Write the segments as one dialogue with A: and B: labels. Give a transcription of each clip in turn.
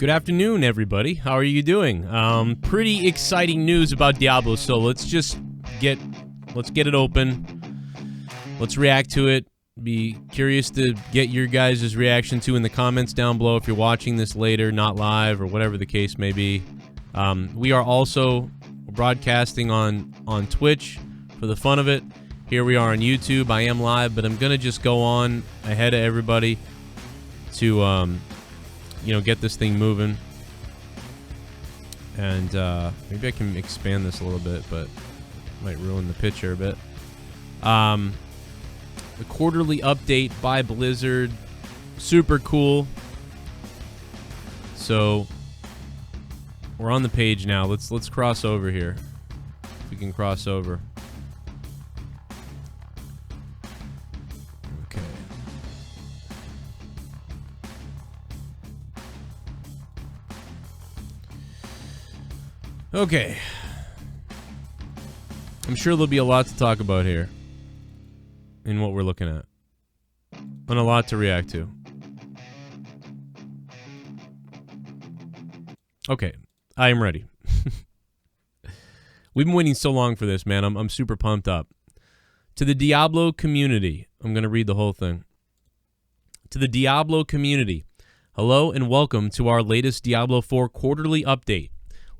A: Good afternoon, everybody. How are you doing? Pretty exciting news about Diablo, so let's get it open. Let's react to it. Be curious to get your guys' reaction to in the comments down below if you're watching this later, not live, or whatever the case may be. We are also broadcasting on Twitch for the fun of it. Here we are on YouTube. I am live, but I'm going to just go on ahead of everybody to, get this thing moving. And maybe I can expand this a little bit, but might ruin the picture a bit. The quarterly update by Blizzard. Super cool. So we're on the page now. Let's cross over here. If we can cross over. Okay. Okay. I'm sure there'll be a lot to talk about here in what we're looking at. And a lot to react to. Okay, I am ready. We've been waiting so long for this, man. I'm super pumped up. To the Diablo community, I'm going to read the whole thing. To the Diablo community, hello and welcome to our latest Diablo 4 quarterly update.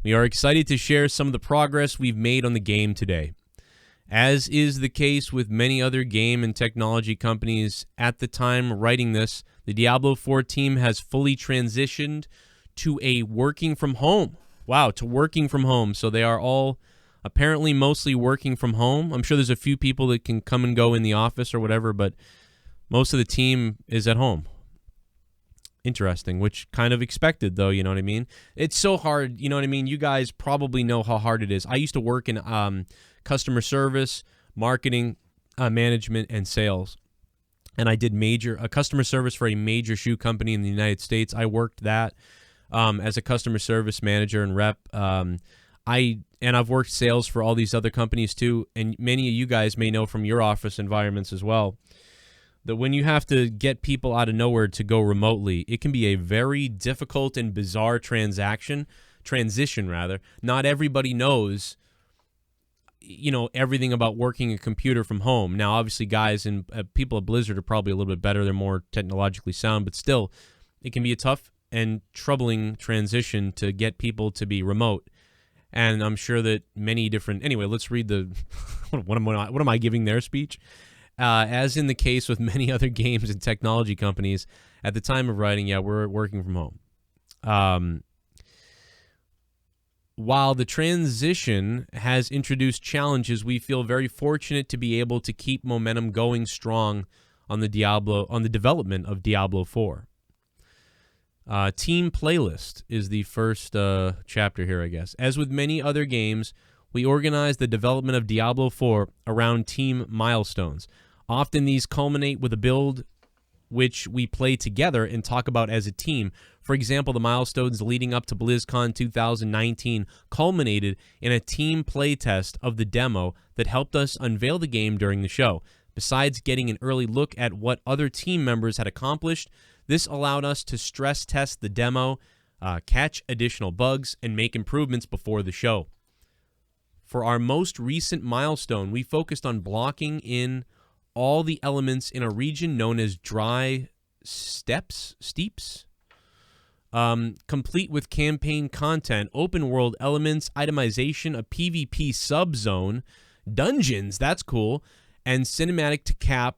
A: We are excited to share some of the progress we've made on the game today. As is the case with many other game and technology companies at the time writing this, the Diablo 4 team has fully transitioned to a working from home. Wow, to working from home. So they are all apparently mostly working from home. I'm sure there's a few people that can come and go in the office or whatever, but most of the team is at home. Interesting, which kind of expected, though, you know what I mean? It's so hard, you know what I mean? You guys probably know how hard it is. I used to work in customer service, marketing, management, and sales. And I did customer service for a major shoe company in the United States. I worked that as a customer service manager and rep. I've worked sales for all these other companies too. And many of you guys may know from your office environments as well that when you have to get people out of nowhere to go remotely, it can be a very difficult and bizarre transition. Not everybody knows, everything about working a computer from home. Now, obviously, guys and people at Blizzard are probably a little bit better. They're more technologically sound, but still, it can be a tough and troubling transition to get people to be remote. And I'm sure that many different... Anyway, let's read the... what am I giving their speech? As in the case with many other games and technology companies, at the time of writing, we're working from home. While the transition has introduced challenges, we feel very fortunate to be able to keep momentum going strong on the development of Diablo 4. Team Playlist is the first chapter here, I guess. As with many other games, we organize the development of Diablo 4 around team milestones. Often these culminate with a build which we play together and talk about as a team. For example, the milestones leading up to BlizzCon 2019 culminated in a team playtest of the demo that helped us unveil the game during the show. Besides getting an early look at what other team members had accomplished, this allowed us to stress test the demo, catch additional bugs, and make improvements before the show. For our most recent milestone, we focused on blocking in all the elements in a region known as dry steeps, complete with campaign content, open world elements, itemization, a PvP subzone, dungeons, that's cool, and cinematic to cap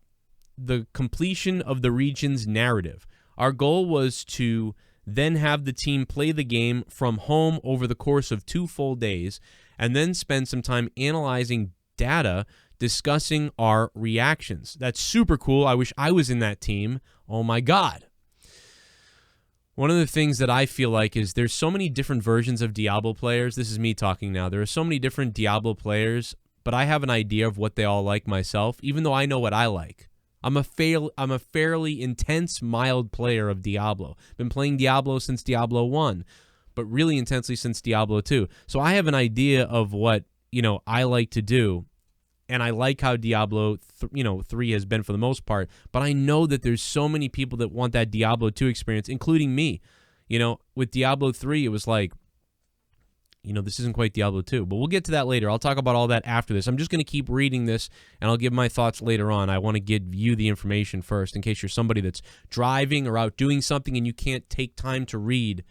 A: the completion of the region's narrative. Our goal was to then have the team play the game from home over the course of 2 full days, and then spend some time analyzing data, discussing our reactions. That's super cool. I wish I was in that team. Oh my God. One of the things that I feel like is there's so many different versions of Diablo players. This is me talking now. There are so many different Diablo players, but I have an idea of what they all like myself, even though I know what I like. I'm a fairly intense, mild player of Diablo. Been playing Diablo since Diablo 1. But really intensely since Diablo 2. So I have an idea of what, I like to do. And I like how Diablo 3 has been for the most part. But I know that there's so many people that want that Diablo 2 experience, including me. You know, with Diablo 3, it was like, you know, this isn't quite Diablo 2, but we'll get to that later. I'll talk about all that after this. I'm just going to keep reading this, and I'll give my thoughts later on. I want to give you the information first in case you're somebody that's driving or out doing something and you can't take time to read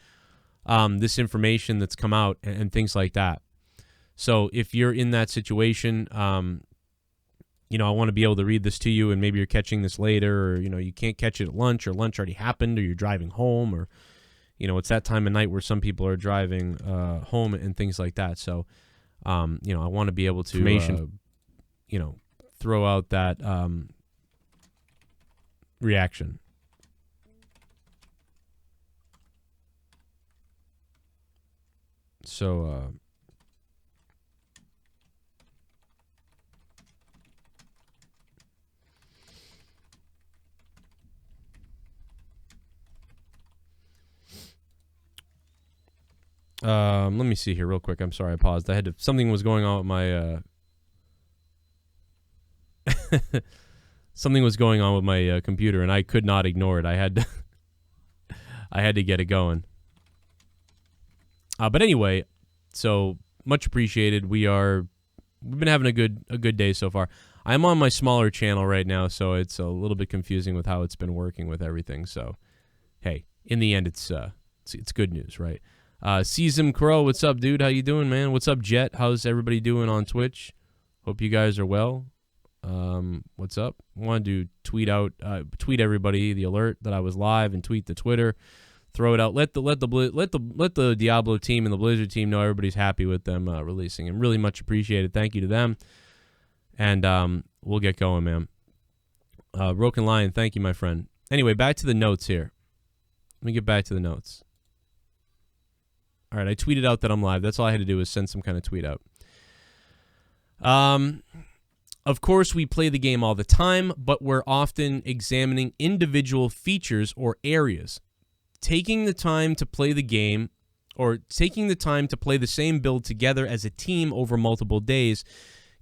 A: this information that's come out and things like that. So if you're in that situation, you know, I want to be able to read this to you, and maybe you're catching this later, or, you know, you can't catch it at lunch, or lunch already happened, or you're driving home, or, you know, it's that time of night where some people are driving home and things like that. So, you know, I want to be able to, you know, throw out that reaction. So, let me see here real quick. I'm sorry, I paused. I had to. Something was going on with my. Something was going on with my computer, and I could not ignore it. I had to. I had to get it going. But anyway, so much appreciated. We've been having a good day so far. I'm on my smaller channel right now, so it's a little bit confusing with how it's been working with everything. So, hey, in the end, it's good news, right? Seasm Crow, what's up, dude? How you doing, man? What's up, Jet? How's everybody doing on Twitch? Hope you guys are well. What's up? Wanted to tweet everybody the alert that I was live, and tweet the Twitter. Throw it out. Let the Diablo team and the Blizzard team know everybody's happy with them releasing, and really much appreciated. Thank you to them. And we'll get going, man. Broken Lion, thank you, my friend. Anyway, back to the notes here. Let me get back to the notes. All right, I tweeted out that I'm live. That's all I had to do was send some kind of tweet out. Of course, we play the game all the time, but we're often examining individual features or areas. Taking the time to play the game, or taking the time to play the same build together as a team over multiple days,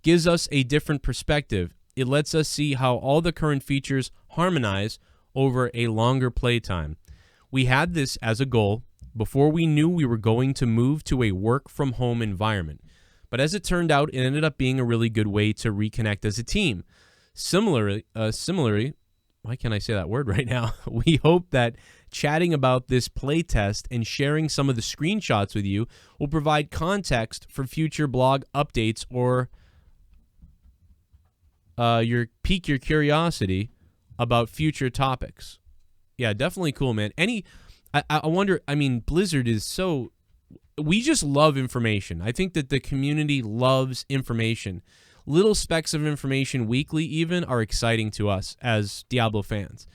A: gives us a different perspective. It lets us see how all the current features harmonize over a longer playtime. We had this as a goal before we knew we were going to move to a work-from-home environment. But as it turned out, it ended up being a really good way to reconnect as a team. Similarly, why can't I say that word right now? We hope that chatting about this playtest and sharing some of the screenshots with you will provide context for future blog updates, or pique your curiosity about future topics. Yeah, definitely cool, man. I wonder, I mean, Blizzard is so... We just love information. I think that the community loves information. Little specks of information weekly even are exciting to us as Diablo fans.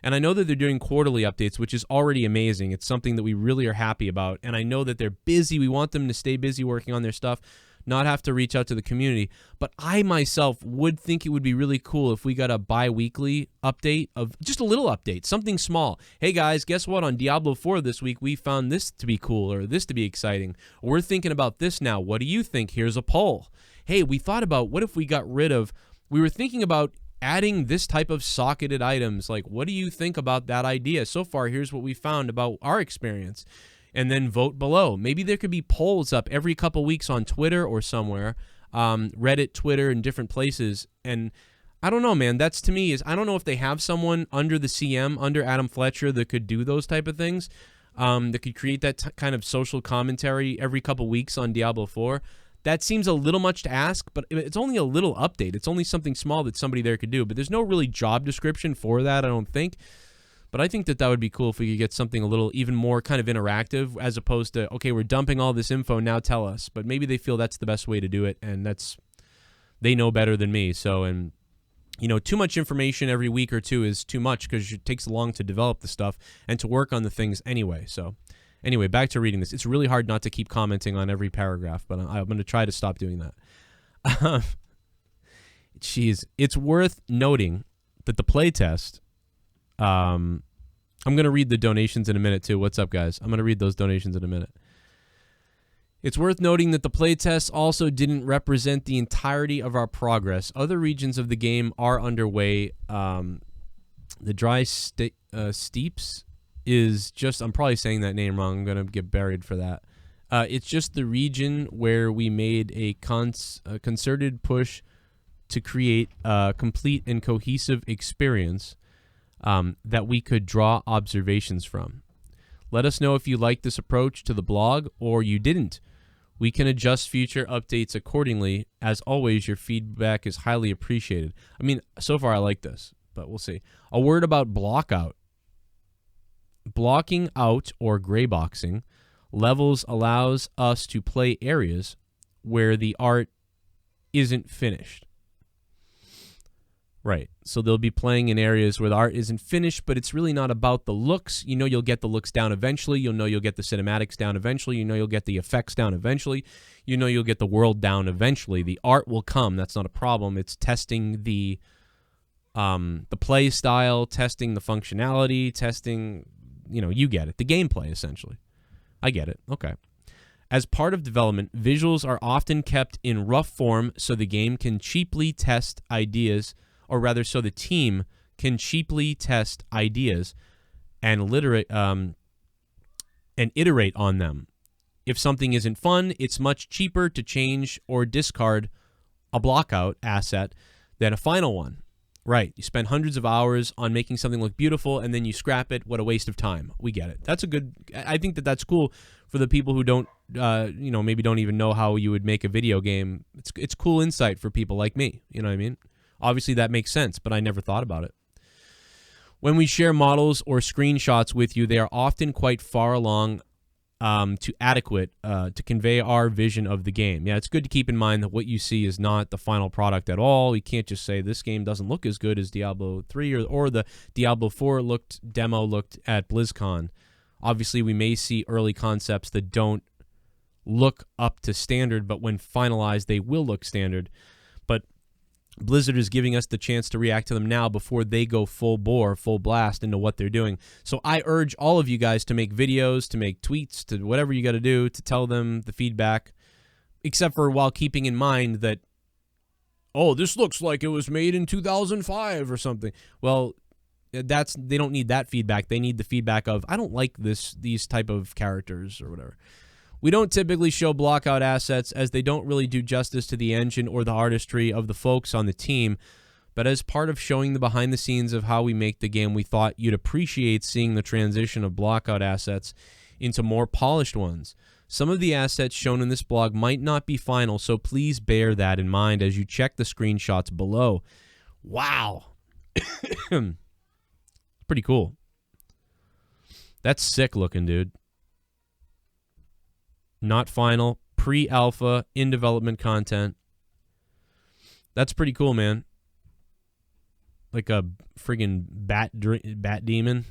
A: And I know that they're doing quarterly updates, which is already amazing. It's something that we really are happy about. And I know that they're busy. We want them to stay busy working on their stuff, not have to reach out to the community. But I myself would think it would be really cool if we got a bi-weekly update of just a little update, something small. Hey guys, guess what? On Diablo 4 this week, we found this to be cool, or this to be exciting. We're thinking about this now. What do you think? Here's a poll. Hey, we thought about what if we got rid of, we were thinking about adding this type of socketed items. Like, what do you think about that idea? So far, here's what we found about our experience. And then vote below. Maybe there could be polls up every couple weeks on Twitter or somewhere, Reddit, Twitter, and different places. And I don't know, man. That's, to me, is I don't know if they have someone under the CM, under Adam Fletcher, that could do those type of things, that could create that kind of social commentary every couple weeks on Diablo 4. That seems a little much to ask, but it's only a little update. It's only something small that somebody there could do. But there's no really job description for that, I don't think. But I think that that would be cool if we could get something a little even more kind of interactive, as opposed to, okay, we're dumping all this info, now tell us. But maybe they feel that's the best way to do it, and they know better than me. So, and, you know, too much information every week or two is too much, because it takes long to develop the stuff and to work on the things anyway. So, anyway, back to reading this. It's really hard not to keep commenting on every paragraph, but I'm going to try to stop doing that. Jeez, it's worth noting that the playtest... I'm going to read the donations in a minute, too. What's up, guys? I'm going to read those donations in a minute. It's worth noting that the playtests also didn't represent the entirety of our progress. Other regions of the game are underway. The dry steeps is just, I'm probably saying that name wrong. I'm going to get buried for that. It's just the region where we made a concerted push to create a complete and cohesive experience that we could draw observations from. Let us know if you like this approach to the blog or you didn't. We can adjust future updates accordingly. As always, your feedback is highly appreciated. I mean, so far I like this, but we'll see. A word about blockout. Blocking out, or gray boxing, levels allows us to play areas where the art isn't finished. Right. So they'll be playing in areas where the art isn't finished, but it's really not about the looks. You know you'll get the looks down eventually. You'll know you'll get the cinematics down eventually. You know you'll get the effects down eventually. You know you'll get the world down eventually. The art will come. That's not a problem. It's testing the play style, testing the functionality, testing, you know, you get it. The gameplay, essentially. I get it. Okay. As part of development, visuals are often kept in rough form so the game can cheaply test ideas, or rather so the team can cheaply test ideas and iterate on them. If something isn't fun, it's much cheaper to change or discard a blockout asset than a final one. Right. You spend hundreds of hours on making something look beautiful and then you scrap it. What a waste of time. We get it. That's a good, I think that's cool for the people who don't, you know, maybe don't even know how you would make a video game. It's cool insight for people like me. You know what I mean? Obviously that makes sense, but I never thought about it. When we share models or screenshots with you, they are often quite far along to adequate to convey our vision of the game. Yeah, it's good to keep in mind that what you see is not the final product at all. You can't just say this game doesn't look as good as Diablo 3 or the Diablo 4 demo looked at BlizzCon. Obviously, we may see early concepts that don't look up to standard, but when finalized, they will look standard. But Blizzard is giving us the chance to react to them now before they go full bore, full blast into what they're doing. So I urge all of you guys to make videos, to make tweets, to whatever you got to do to tell them the feedback, except for while keeping in mind that, oh, this looks like it was made in 2005 or something. Well, they don't need that feedback. They need the feedback of, I don't like these type of characters or whatever. We don't typically show blockout assets as they don't really do justice to the engine or the artistry of the folks on the team, but as part of showing the behind the scenes of how we make the game, we thought you'd appreciate seeing the transition of blockout assets into more polished ones. Some of the assets shown in this blog might not be final, so please bear that in mind as you check the screenshots below. Wow. Pretty cool. That's sick looking, dude. Not final, pre-alpha, in development content. That's pretty cool, man. Like a friggin' bat demon.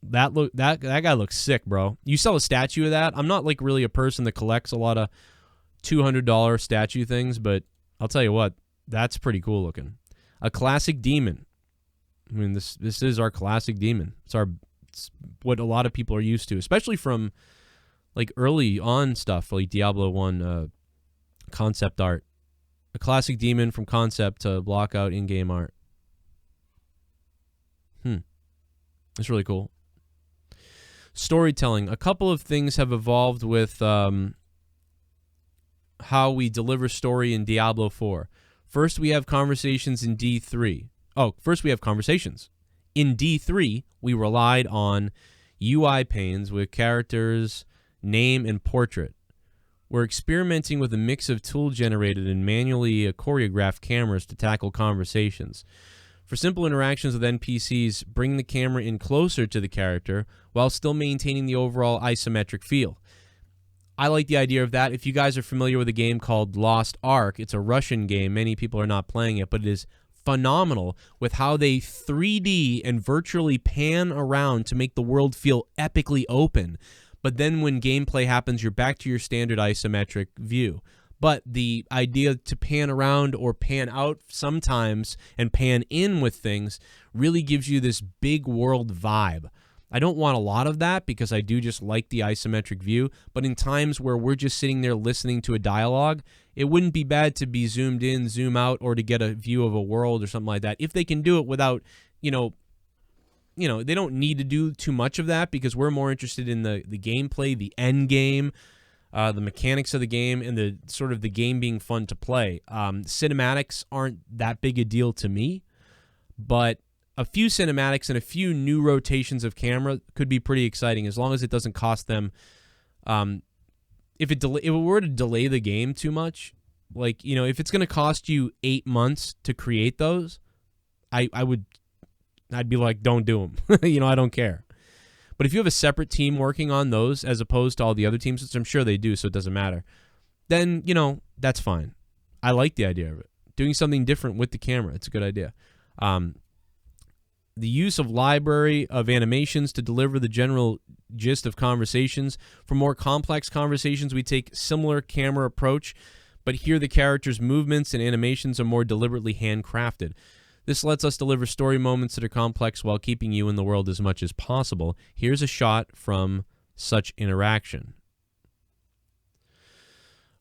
A: That guy looks sick, bro. You sell a statue of that. I'm not like really a person that collects a lot of $200 statue things, but I'll tell you what, that's pretty cool looking. A classic demon. I mean, this is our classic demon. It's what a lot of people are used to, especially from like early on stuff like Diablo 1 concept art. A classic demon from concept to blockout in-game art. That's really cool. Storytelling. A couple of things have evolved with how we deliver story in Diablo 4. First, we have conversations in D3. First we have conversations. In D3, we relied on UI panes with characters, name, and portrait. We're experimenting with a mix of tool-generated and manually choreographed cameras to tackle conversations. For simple interactions with NPCs, bring the camera in closer to the character while still maintaining the overall isometric feel. I like the idea of that. If you guys are familiar with a game called Lost Ark, it's a Russian game. Many people are not playing it, but it is phenomenal with how they 3D and virtually pan around to make the world feel epically open. But then when gameplay happens, you're back to your standard isometric view. But the idea to pan around or pan out sometimes and pan in with things really gives you this big world vibe. I don't want a lot of that because I do just like the isometric view, but in times where we're just sitting there listening to a dialogue, it wouldn't be bad to be zoomed in, zoom out, or to get a view of a world or something like that. If they can do it without, you know, they don't need to do too much of that because we're more interested in the gameplay, the end game, the mechanics of the game, and the sort of the game being fun to play. Cinematics aren't that big a deal to me, but a few cinematics and a few new rotations of camera could be pretty exciting as long as it doesn't cost them. If it were to delay the game too much, like, you know, if it's going to cost you 8 months to create those, I'd be like, don't do them. You know, I don't care. But if you have a separate team working on those as opposed to all the other teams, which I'm sure they do, so it doesn't matter, then, you know, that's fine. I like the idea of it. Doing something different with the camera, it's a good idea. The use of library of animations to deliver the general gist of conversations. For more complex conversations, we take similar camera approach, but here the characters' movements and animations are more deliberately handcrafted. This lets us deliver story moments that are complex while keeping you in the world as much as possible. Here's a shot from such interaction.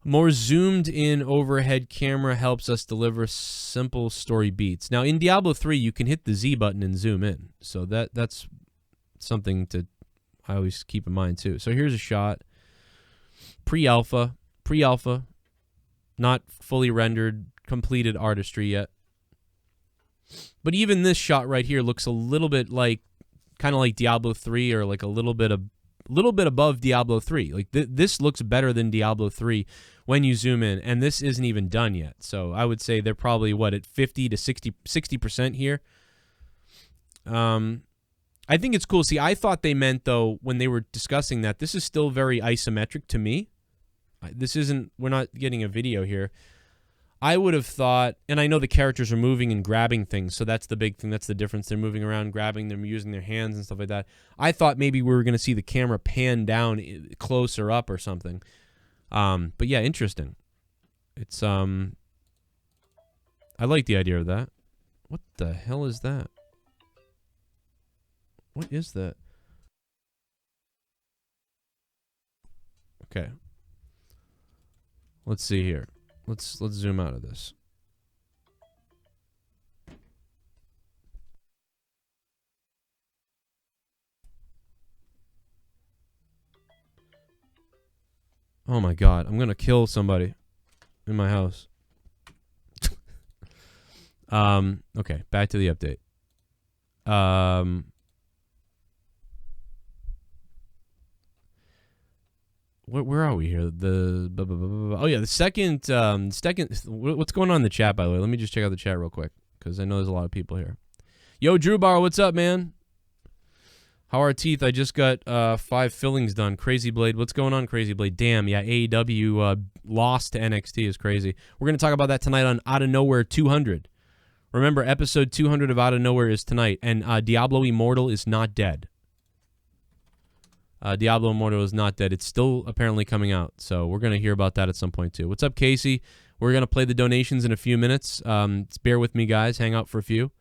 A: More zoomed-in overhead camera helps us deliver simple story beats. Now, in Diablo 3, you can hit the Z button and zoom in. So that's something to I always keep in mind, too. So here's a shot. Pre-alpha, not fully rendered, completed artistry yet. But even this shot right here looks a little bit like, kind of like Diablo 3, or like a little bit above Diablo 3. Like this looks better than Diablo 3 when you zoom in, and this isn't even done yet. So I would say they're probably at 50 to 60% here. I think it's cool. See, I thought they meant, though, when they were discussing that, this is still very isometric to me. This isn't, we're not getting a video here. I would have thought, and I know the characters are moving and grabbing things, so that's the big thing. That's the difference. They're moving around, grabbing them, using their hands and stuff like that. I thought maybe we were going to see the camera pan down closer up or something. But yeah, interesting. It's, I like the idea of that. What the hell is that? What is that? Okay. Let's see here. Let's zoom out of this. Oh my god, I'm gonna kill somebody in my house. Okay, back to the update. Where are we here? Oh yeah, the second. What's going on in the chat, by the way? Let me just check out the chat real quick because I know there's a lot of people here. Yo, Drew Bar, what's up, man? How are teeth? I just got 5 fillings done. Crazy Blade, what's going on, Crazy Blade? Damn, yeah, AEW lost to NXT is crazy. We're gonna talk about that tonight on Out of Nowhere 200. Remember, episode 200 of Out of Nowhere is tonight, and Diablo Immortal is not dead. Diablo Immortal is not dead. It's still apparently coming out, so we're going to hear about that at some point, too. What's up, Casey? We're going to play the donations in a few minutes. Bear with me, guys. Hang out for a few.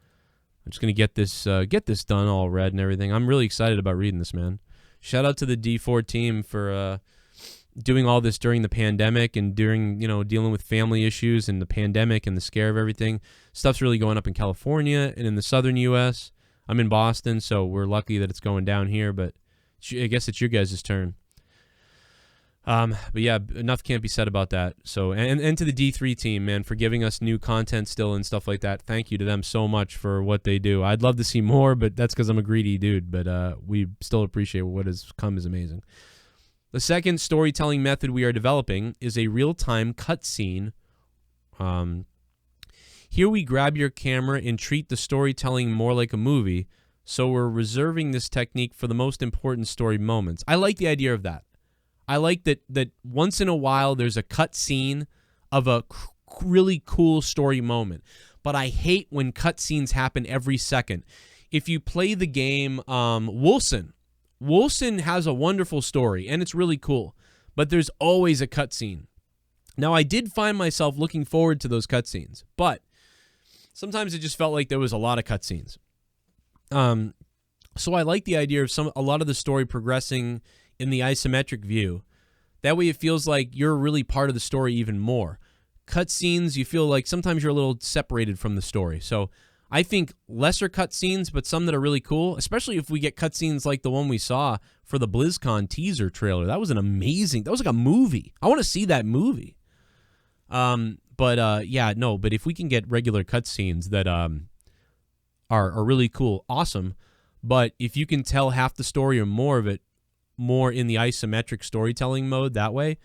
A: I'm just going to get this done, all read and everything. I'm really excited about reading this, man. Shout out to the D4 team for doing all this during the pandemic and during, dealing with family issues and the pandemic and the scare of everything. Stuff's really going up in California and in the southern U.S. I'm in Boston, so we're lucky that it's going down here, but I guess it's your guys' turn. But yeah, enough can't be said about that. So, and to the D3 team, man, for giving us new content still and stuff like that. Thank you to them so much for what they do. I'd love to see more, but that's because I'm a greedy dude. But we still appreciate what has come is amazing. The second storytelling method we are developing is a real-time cutscene. Here we grab your camera and treat the storytelling more like a movie. So we're reserving this technique for the most important story moments. I like the idea of that. I like that once in a while there's a cut scene of a really cool story moment. But I hate when cut scenes happen every second. If you play the game Wolcen has a wonderful story, and it's really cool. But there's always a cut scene. Now, I did find myself looking forward to those cut scenes, but sometimes it just felt like there was a lot of cut scenes. So I like the idea of a lot of the story progressing in the isometric view. That way it feels like you're really part of the story even more. Cutscenes, you feel like sometimes you're a little separated from the story. So I like the idea of a lot of the story progressing in the isometric view. That way it feels like you're really part of the story even more. Cutscenes, you feel like sometimes you're a little separated from the story. So I like the idea of a lot of the story progressing in the isometric view. That way it feels like you're really part of the story even more. Cutscenes, you feel like sometimes you're a little separated from the story. So I think lesser cutscenes, but some that are really cool, especially if we get cutscenes like the one we saw for the BlizzCon teaser trailer. That was that was like a movie. I want to see that movie. But if we can get regular cutscenes that are really cool, awesome. But if you can tell half the story or more of it, more in the isometric storytelling mode that way,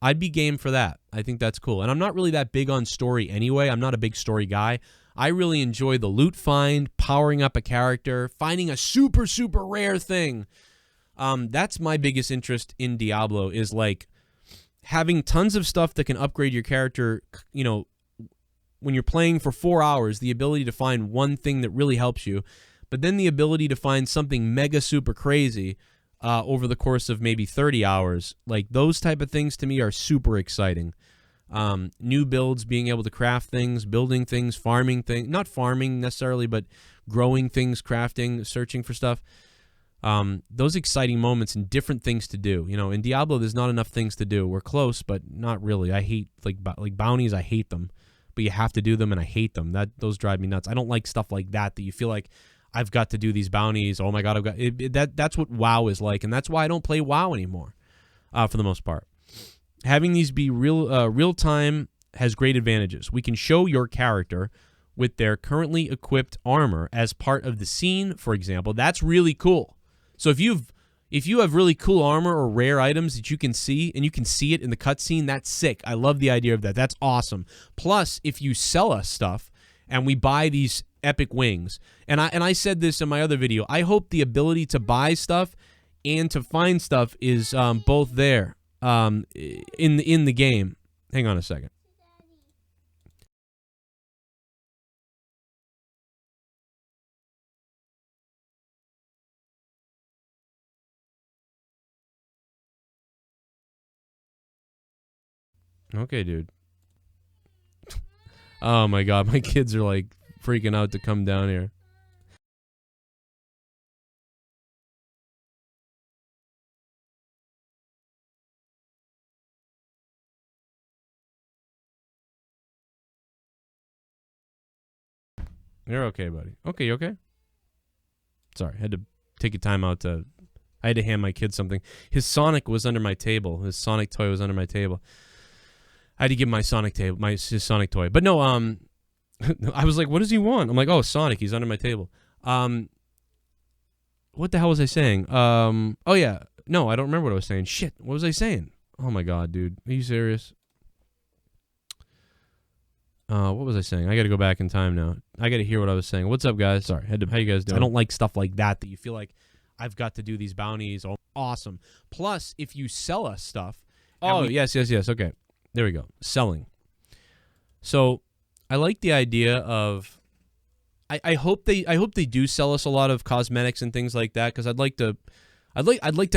A: I'd be game for that. I think that's cool. And I'm not really that big on story anyway. I'm not a big story guy. I really enjoy the loot find, powering up a character, finding a super, super rare thing. That's my biggest interest in Diablo, is like having tons of stuff that can upgrade your character. You know, when you're playing for 4 hours, the ability to find one thing that really helps you, but then the ability to find something mega super crazy over the course of maybe 30 hours. Like, those type of things to me are super exciting. New builds, being able to craft things, building things, farming things, not farming necessarily, but growing things, crafting, searching for stuff. Those exciting moments and different things to do. You know, in Diablo, there's not enough things to do. We're close, but not really. I hate like bounties. I hate them, but you have to do them, and I hate them. Those drive me nuts. I don't like stuff like that you feel like I've got to do these bounties. Oh my God, I've got that's what WoW is like, and that's why I don't play WoW anymore, for the most part. Having these be real time has great advantages. We can show your character with their currently equipped armor as part of the scene, for example. That's really cool. So if you have really cool armor or rare items that you can see, and you can see it in the cutscene, that's sick. I love the idea of that. That's awesome. Plus, if you sell us stuff and we buy these epic wings, and I said this in my other video, I hope the ability to buy stuff and to find stuff is both there in the game. Hang on a second. Okay, dude. Oh my God, my kids are like freaking out to come down here. You're okay, buddy. Okay, you okay? Sorry, I had to take a time out I had to hand my kid something. His Sonic was under my table. His Sonic toy was under my table. I had to give him his Sonic toy. But no, I was like, what does he want? I'm like, oh, Sonic, he's under my table. What the hell was I saying? Oh yeah. No, I don't remember what I was saying. Shit, what was I saying? Oh my God, dude. Are you serious? What was I saying? I got to go back in time now. I got to hear what I was saying. What's up, guys? Sorry. How you guys doing? I don't like stuff like that you feel like I've got to do these bounties. Oh, awesome. Plus, if you sell us stuff. Oh, yes. Okay. There we go. Selling. So, I like the idea of I hope they do sell us a lot of cosmetics and things like that, because I'd like to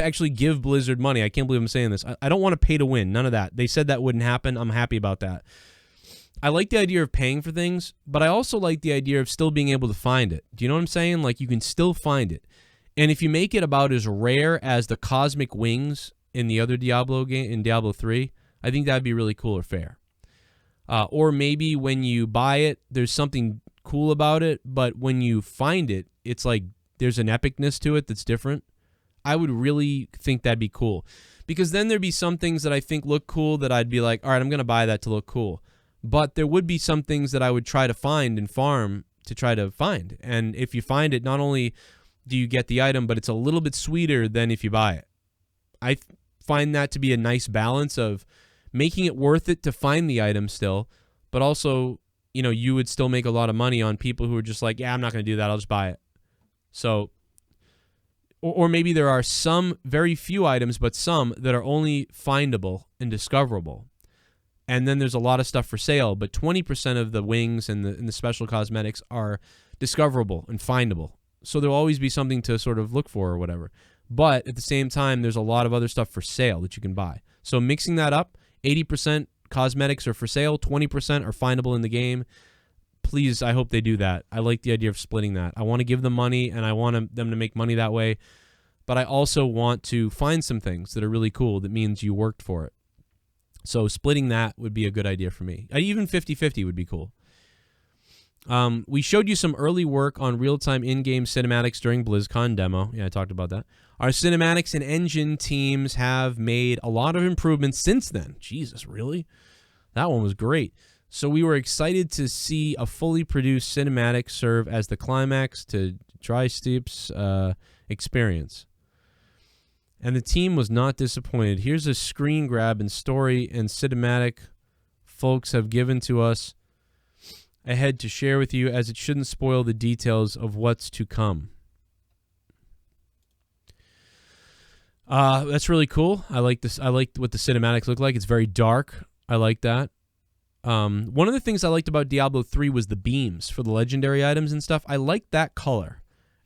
A: actually give Blizzard money. I can't believe I'm saying this. I don't want to pay to win. None of that. They said that wouldn't happen. I'm happy about that. I like the idea of paying for things, but I also like the idea of still being able to find it. Do you know what I'm saying? Like, you can still find it. And if you make it about as rare as the cosmic wings in the other Diablo game, in Diablo 3, I think that'd be really cool or fair. Or maybe when you buy it, there's something cool about it, but when you find it, it's like there's an epicness to it that's different. I would really think that'd be cool. Because then there'd be some things that I think look cool that I'd be like, all right, I'm going to buy that to look cool. But there would be some things that I would try to find and farm to try to find. And if you find it, not only do you get the item, but it's a little bit sweeter than if you buy it. I find that to be a nice balance of making it worth it to find the item still, but also, you know, you would still make a lot of money on people who are just like, yeah, I'm not going to do that. I'll just buy it. So, or maybe there are some very few items, but some that are only findable and discoverable. And then there's a lot of stuff for sale, but 20% of the wings and the special cosmetics are discoverable and findable. So there'll always be something to sort of look for or whatever. But at the same time, there's a lot of other stuff for sale that you can buy. So mixing that up, 80% cosmetics are for sale, 20% are findable in the game. Please, I hope they do that. I like the idea of splitting that. I want to give them money, and I want them to make money that way. But I also want to find some things that are really cool that means you worked for it. So splitting that would be a good idea for me. Even 50-50 would be cool. We showed you some early work on real-time in-game cinematics during BlizzCon demo. Yeah, I talked about that. Our cinematics and engine teams have made a lot of improvements since then. Jesus, really? That one was great. So we were excited to see a fully produced cinematic serve as the climax to Tri-Steep's experience. And the team was not disappointed. Here's a screen grab and story and cinematic folks have given to us ahead to share with you, as it shouldn't spoil the details of what's to come. That's really cool. I like this. I like what the cinematics look like. It's very dark. I like that. One of the things I liked about Diablo 3 was the beams for the legendary items and stuff. I liked that color.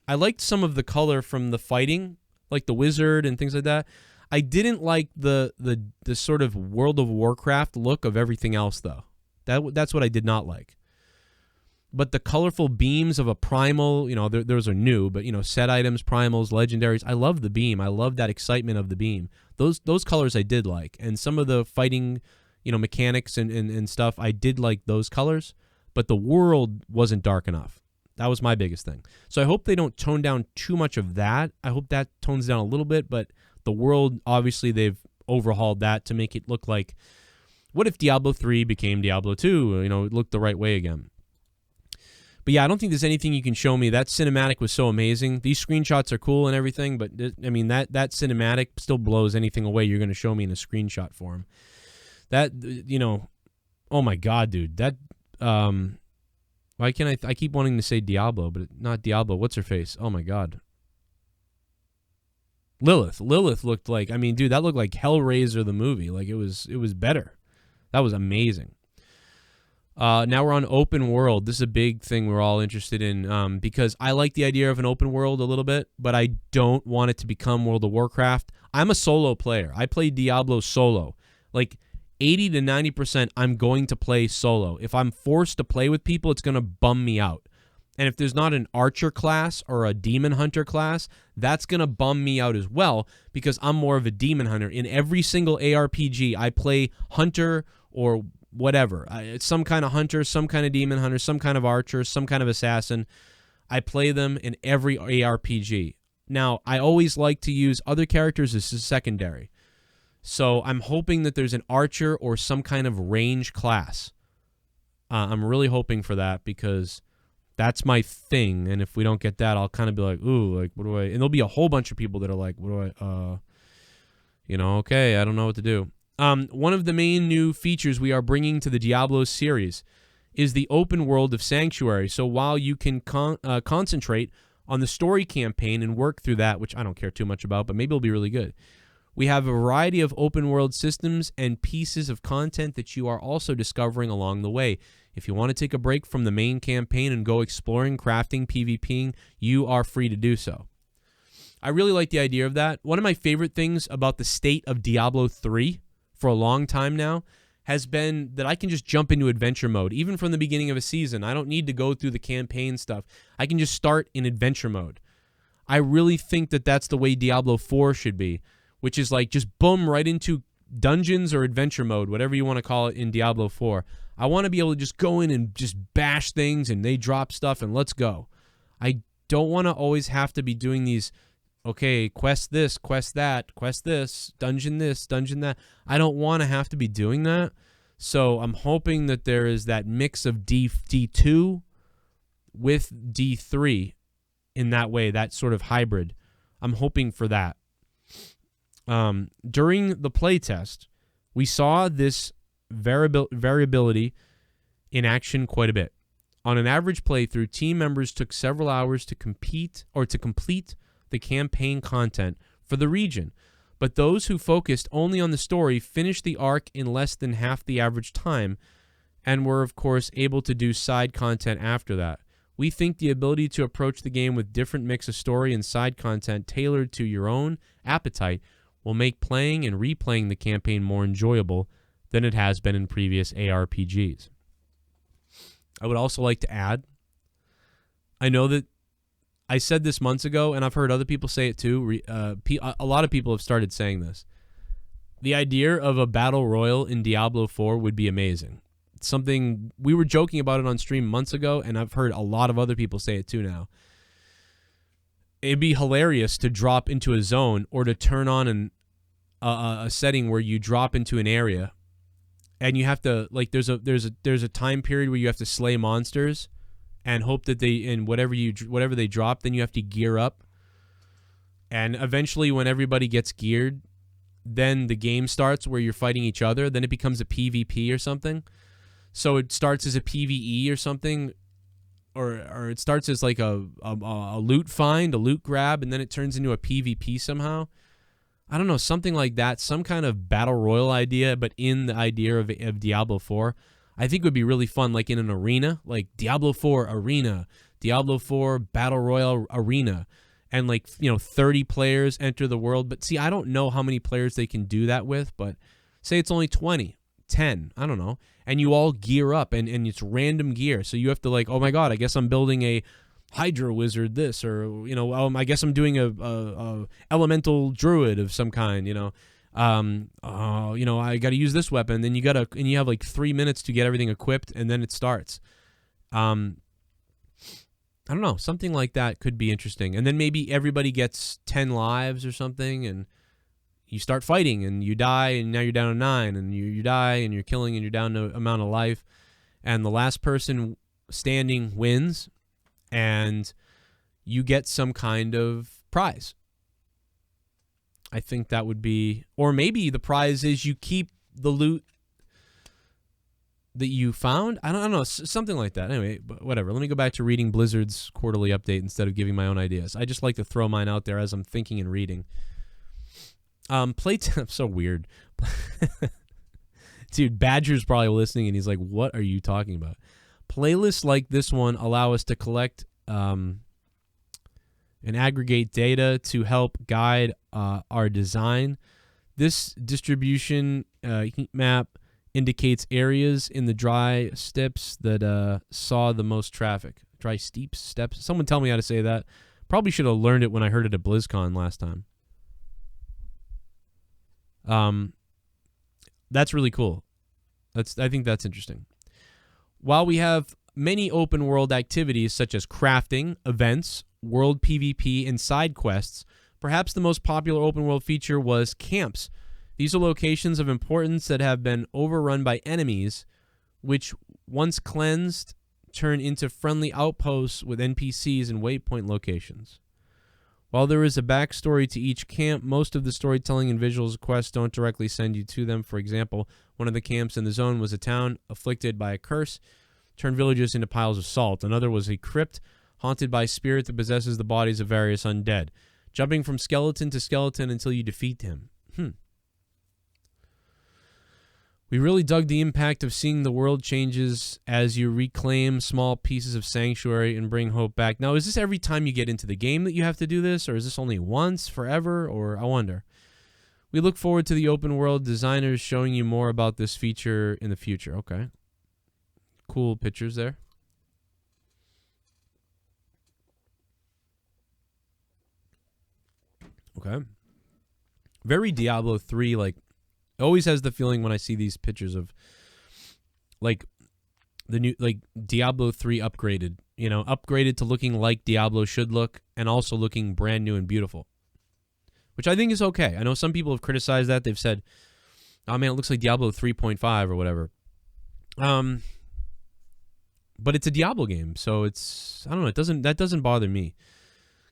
A: I liked some of the color from the fighting, like the wizard and things like that. I didn't like the sort of World of Warcraft look of everything else, though. That's what I did not like. But the colorful beams of a primal, those are new, but, set items, primals, legendaries, I love the beam. I love that excitement of the beam. Those colors I did like. And some of the fighting, mechanics and stuff, I did like those colors. But the world wasn't dark enough. That was my biggest thing. So I hope they don't tone down too much of that. I hope that tones down a little bit. But the world, obviously, they've overhauled that to make it look like, what if Diablo 3 became Diablo 2? It looked the right way again. But yeah, I don't think there's anything you can show me. That cinematic was so amazing. These screenshots are cool and everything, but that cinematic still blows anything away you're going to show me in a screenshot form. That, oh my God, dude. That, why can't I keep wanting to say Diablo, but not Diablo. What's her face? Oh my God. Lilith. Lilith looked like, dude, that looked like Hellraiser the movie. Like it was better. That was amazing. Now we're on open world. This is a big thing we're all interested in because I like the idea of an open world a little bit, but I don't want it to become World of Warcraft. I'm a solo player. I play Diablo solo. Like 80 to 90%, I'm going to play solo. If I'm forced to play with people, it's going to bum me out. And if there's not an archer class or a demon hunter class, that's going to bum me out as well because I'm more of a demon hunter. In every single ARPG, I play hunter or whatever. It's some kind of hunter, some kind of demon hunter, some kind of archer, some kind of assassin. I play them in every ARPG. Now, I always like to use other characters as a secondary. So I'm hoping that there's an archer or some kind of range class. I'm really hoping for that because that's my thing. And if we don't get that, I'll kind of be like, ooh, like, what do I... And there'll be a whole bunch of people that are like, what do I... okay, I don't know what to do. One of the main new features we are bringing to the Diablo series is the open world of Sanctuary. So while you can concentrate on the story campaign and work through that, which I don't care too much about, but maybe it'll be really good, we have a variety of open world systems and pieces of content that you are also discovering along the way. If you want to take a break from the main campaign and go exploring, crafting, PvPing, you are free to do so. I really like the idea of that. One of my favorite things about the state of Diablo 3 for a long time now has been that I can just jump into adventure mode. Even from the beginning of a season, I don't need to go through the campaign stuff. I can just start in adventure mode. I really think that that's the way Diablo 4 should be, which is like just boom right into dungeons or adventure mode, whatever you want to call it in Diablo 4. I want to be able to just go in and just bash things and they drop stuff and let's go. I don't want to always have to be doing these, okay, quest this, quest that, quest this, dungeon that. I don't want to have to be doing that. So I'm hoping that there is that mix of D2 with D3 in that way, that sort of hybrid. I'm hoping for that. During the playtest, we saw this variability in action quite a bit. On an average playthrough, team members took several hours to complete the campaign content for the region, but those who focused only on the story finished the arc in less than half the average time and were, of course, able to do side content after that. We think the ability to approach the game with different mix of story and side content tailored to your own appetite will make playing and replaying the campaign more enjoyable than it has been in previous ARPGs. I would also like to add, I know that I said this months ago, and I've heard other people say it too. A lot of people have started saying this. The idea of a battle royal in Diablo 4 would be amazing. something we were joking about it on stream months ago, and I've heard a lot of other people say it too now. It'd be hilarious to drop into a zone or to turn on a setting where you drop into an area, and you have to, like, there's a time period where you have to slay monsters and hope that whatever they drop, then you have to gear up. And eventually, when everybody gets geared, then the game starts where you're fighting each other. Then it becomes a PvP or something. So it starts as a PvE or something, or it starts as like a loot find, a loot grab, and then it turns into a PvP somehow. I don't know, something like that, some kind of battle royal idea, but in the idea of Diablo 4. I think would be really fun, like in an arena, like Diablo 4 Arena, Diablo 4 Battle Royale Arena, and like, 30 players enter the world. But see, I don't know how many players they can do that with, but say it's only 20, 10, I don't know, and you all gear up, and it's random gear, so you have to, like, oh my god, I guess I'm building a Hydra Wizard this, or, I guess I'm doing a elemental druid of some kind, I got to use this weapon. Then you have like 3 minutes to get everything equipped, and then it starts. I don't know, something like that could be interesting. And then maybe everybody gets 10 lives or something, and you start fighting, and you die, and now you're down to 9, and you die, and you're killing, and you're down to amount of life, and the last person standing wins, and you get some kind of prize. I think that would be, or maybe the prize is you keep the loot that you found. I don't know, something like that. Anyway, but whatever. Let me go back to reading Blizzard's quarterly update instead of giving my own ideas. I just like to throw mine out there as I'm thinking and reading. So weird. Dude, Badger's probably listening, and he's like, what are you talking about? Playlists like this one allow us to collect and aggregate data to help guide our design. This distribution heat map indicates areas in the dry steppes that saw the most traffic. Dry steppes? Someone tell me how to say that. Probably should have learned it when I heard it at BlizzCon last time. That's really cool. I think that's interesting. While we have many open world activities such as crafting, events, world PvP, and side quests, perhaps the most popular open world feature was camps. These are locations of importance that have been overrun by enemies, which, once cleansed, turn into friendly outposts with NPCs and waypoint locations. While there is a backstory to each camp, most of the storytelling and visuals quests don't directly send you to them. For example, one of the camps in the zone was a town afflicted by a curse, turned villagers into piles of salt. Another was a crypt haunted by a spirit that possesses the bodies of various undead, jumping from skeleton to skeleton until you defeat him. We really dug the impact of seeing the world changes as you reclaim small pieces of sanctuary and bring hope back. Now, is this every time you get into the game that you have to do this, or is this only once, forever, or I wonder? We look forward to the open world designers showing you more about this feature in the future. Okay. Cool pictures there. Okay. Very Diablo 3, like, always has the feeling when I see these pictures of, like, the new, like, Diablo 3 upgraded, upgraded to looking like Diablo should look, and also looking brand new and beautiful, which I think is okay. I know some people have criticized that. They've said, oh man, it looks like Diablo 3.5 or whatever. But it's a Diablo game, so it's, I don't know, that doesn't bother me,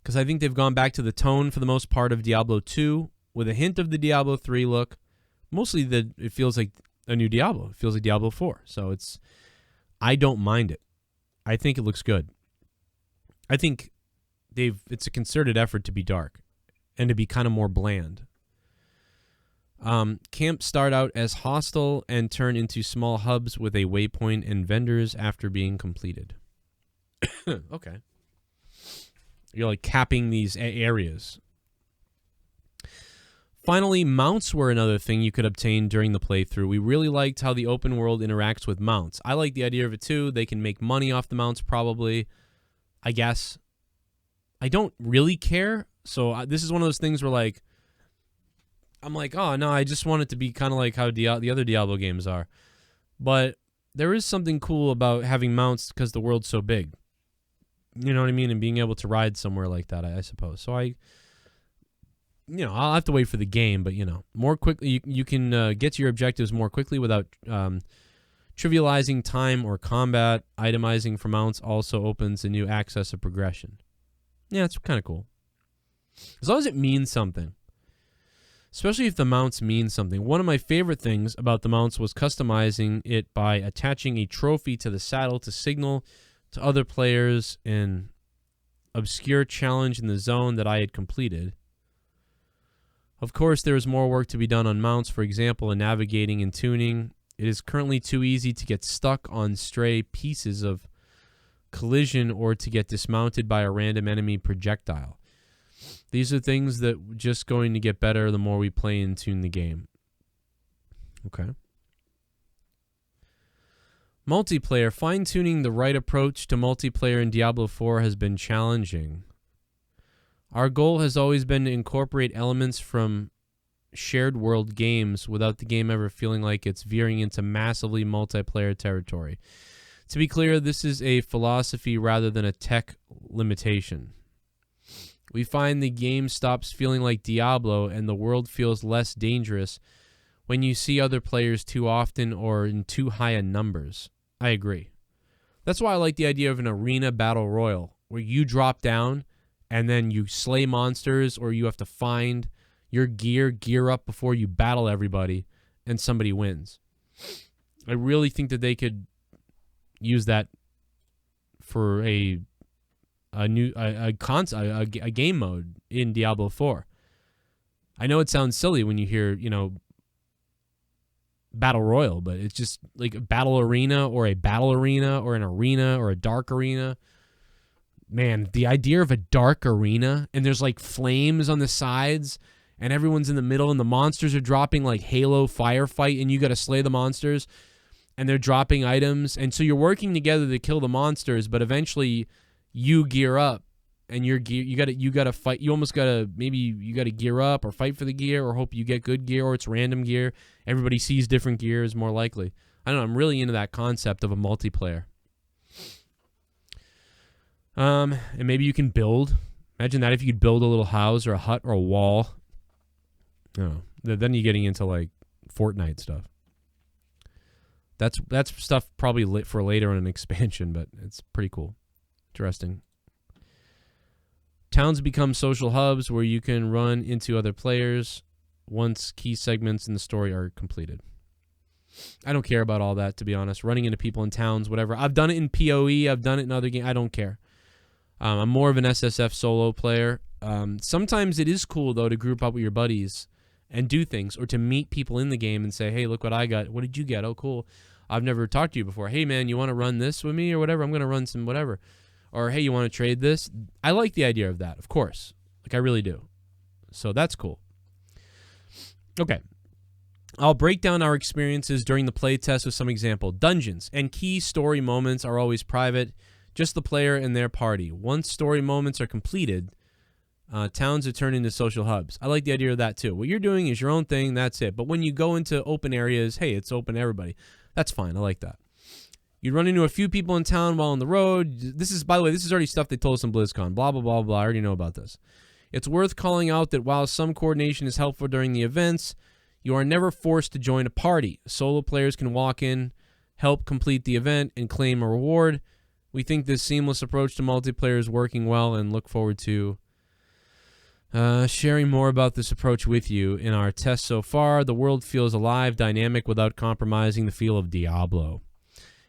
A: because I think they've gone back to the tone for the most part of Diablo 2 with a hint of the Diablo 3 look. Mostly it feels like a new Diablo. It feels like Diablo 4. So I don't mind it. I think it looks good. I think it's a concerted effort to be dark and to be kind of more bland. Camps start out as hostile and turn into small hubs with a waypoint and vendors after being completed. Okay. You're like capping these areas. Finally, mounts were another thing you could obtain during the playthrough. We really liked how the open world interacts with mounts. I like the idea of it too. They can make money off the mounts probably, I guess. I don't really care. So this is one of those things where, like, I'm like, oh no, I just want it to be kind of like how the other Diablo games are. But there is something cool about having mounts because the world's so big. You know what I mean? And being able to ride somewhere like that, I suppose. So I'll have to wait for the game, but, more quickly, you can get to your objectives more quickly without trivializing time or combat. Itemizing for mounts also opens a new access of progression. Yeah, it's kind of cool. As long as it means something. Especially if the mounts mean something. One of my favorite things about the mounts was customizing it by attaching a trophy to the saddle to signal to other players an obscure challenge in the zone that I had completed. Of course, there is more work to be done on mounts, for example, in navigating and tuning. It is currently too easy to get stuck on stray pieces of collision or to get dismounted by a random enemy projectile. These are things that are just going to get better the more we play and tune the game. Okay. Multiplayer. Fine-tuning the right approach to multiplayer in Diablo 4 has been challenging. Our goal has always been to incorporate elements from shared world games without the game ever feeling like it's veering into massively multiplayer territory. To be clear, this is a philosophy rather than a tech limitation. We find the game stops feeling like Diablo and the world feels less dangerous when you see other players too often or in too high a numbers. I agree. That's why I like the idea of an arena battle royal where you drop down and then you slay monsters or you have to find your gear up before you battle everybody and somebody wins. I really think that they could use that for a game mode in Diablo 4. I know it sounds silly when you hear, battle royal, but it's just like a battle arena or a battle arena or an arena or a dark arena. Man, the idea of a dark arena and there's like flames on the sides and everyone's in the middle and the monsters are dropping like Halo firefight and you got to slay the monsters and they're dropping items. And so you're working together to kill the monsters, but eventually you gear up and you gotta fight. You almost gotta, maybe you gotta gear up or fight for the gear or hope you get good gear or it's random gear. Everybody sees different gears more likely. I don't know. I'm really into that concept of a multiplayer. And maybe you can build. Imagine that if you could build a little house or a hut or a wall. Oh, then you're getting into like Fortnite stuff. That's stuff probably lit for later on an expansion, but it's pretty cool. Interesting. Towns become social hubs where you can run into other players once key segments in the story are completed. I don't care about all that, to be honest. Running into people in towns, whatever. I've done it in PoE. I've done it in other games. I don't care. I'm more of an SSF solo player. Sometimes it is cool, though, to group up with your buddies and do things or to meet people in the game and say, hey, look what I got. What did you get? Oh, cool. I've never talked to you before. Hey, man, you want to run this with me or whatever? I'm going to run some whatever. Or, hey, you want to trade this? I like the idea of that, of course. Like, I really do. So that's cool. Okay. I'll break down our experiences during the playtest with some example. Dungeons and key story moments are always private, just the player and their party. Once story moments are completed, towns are turned into social hubs. I like the idea of that too. What you're doing is your own thing, that's it. But when you go into open areas, hey, it's open to everybody. That's fine. I like that. You run into a few people in town while on the road. This is, by the way, this is already stuff they told us in BlizzCon. Blah, blah, blah, blah. I already know about this. It's worth calling out that while some coordination is helpful during the events, you are never forced to join a party. Solo players can walk in, help complete the event, and claim a reward. We think this seamless approach to multiplayer is working well and look forward to sharing more about this approach with you. In our tests so far, the world feels alive, dynamic, without compromising the feel of Diablo.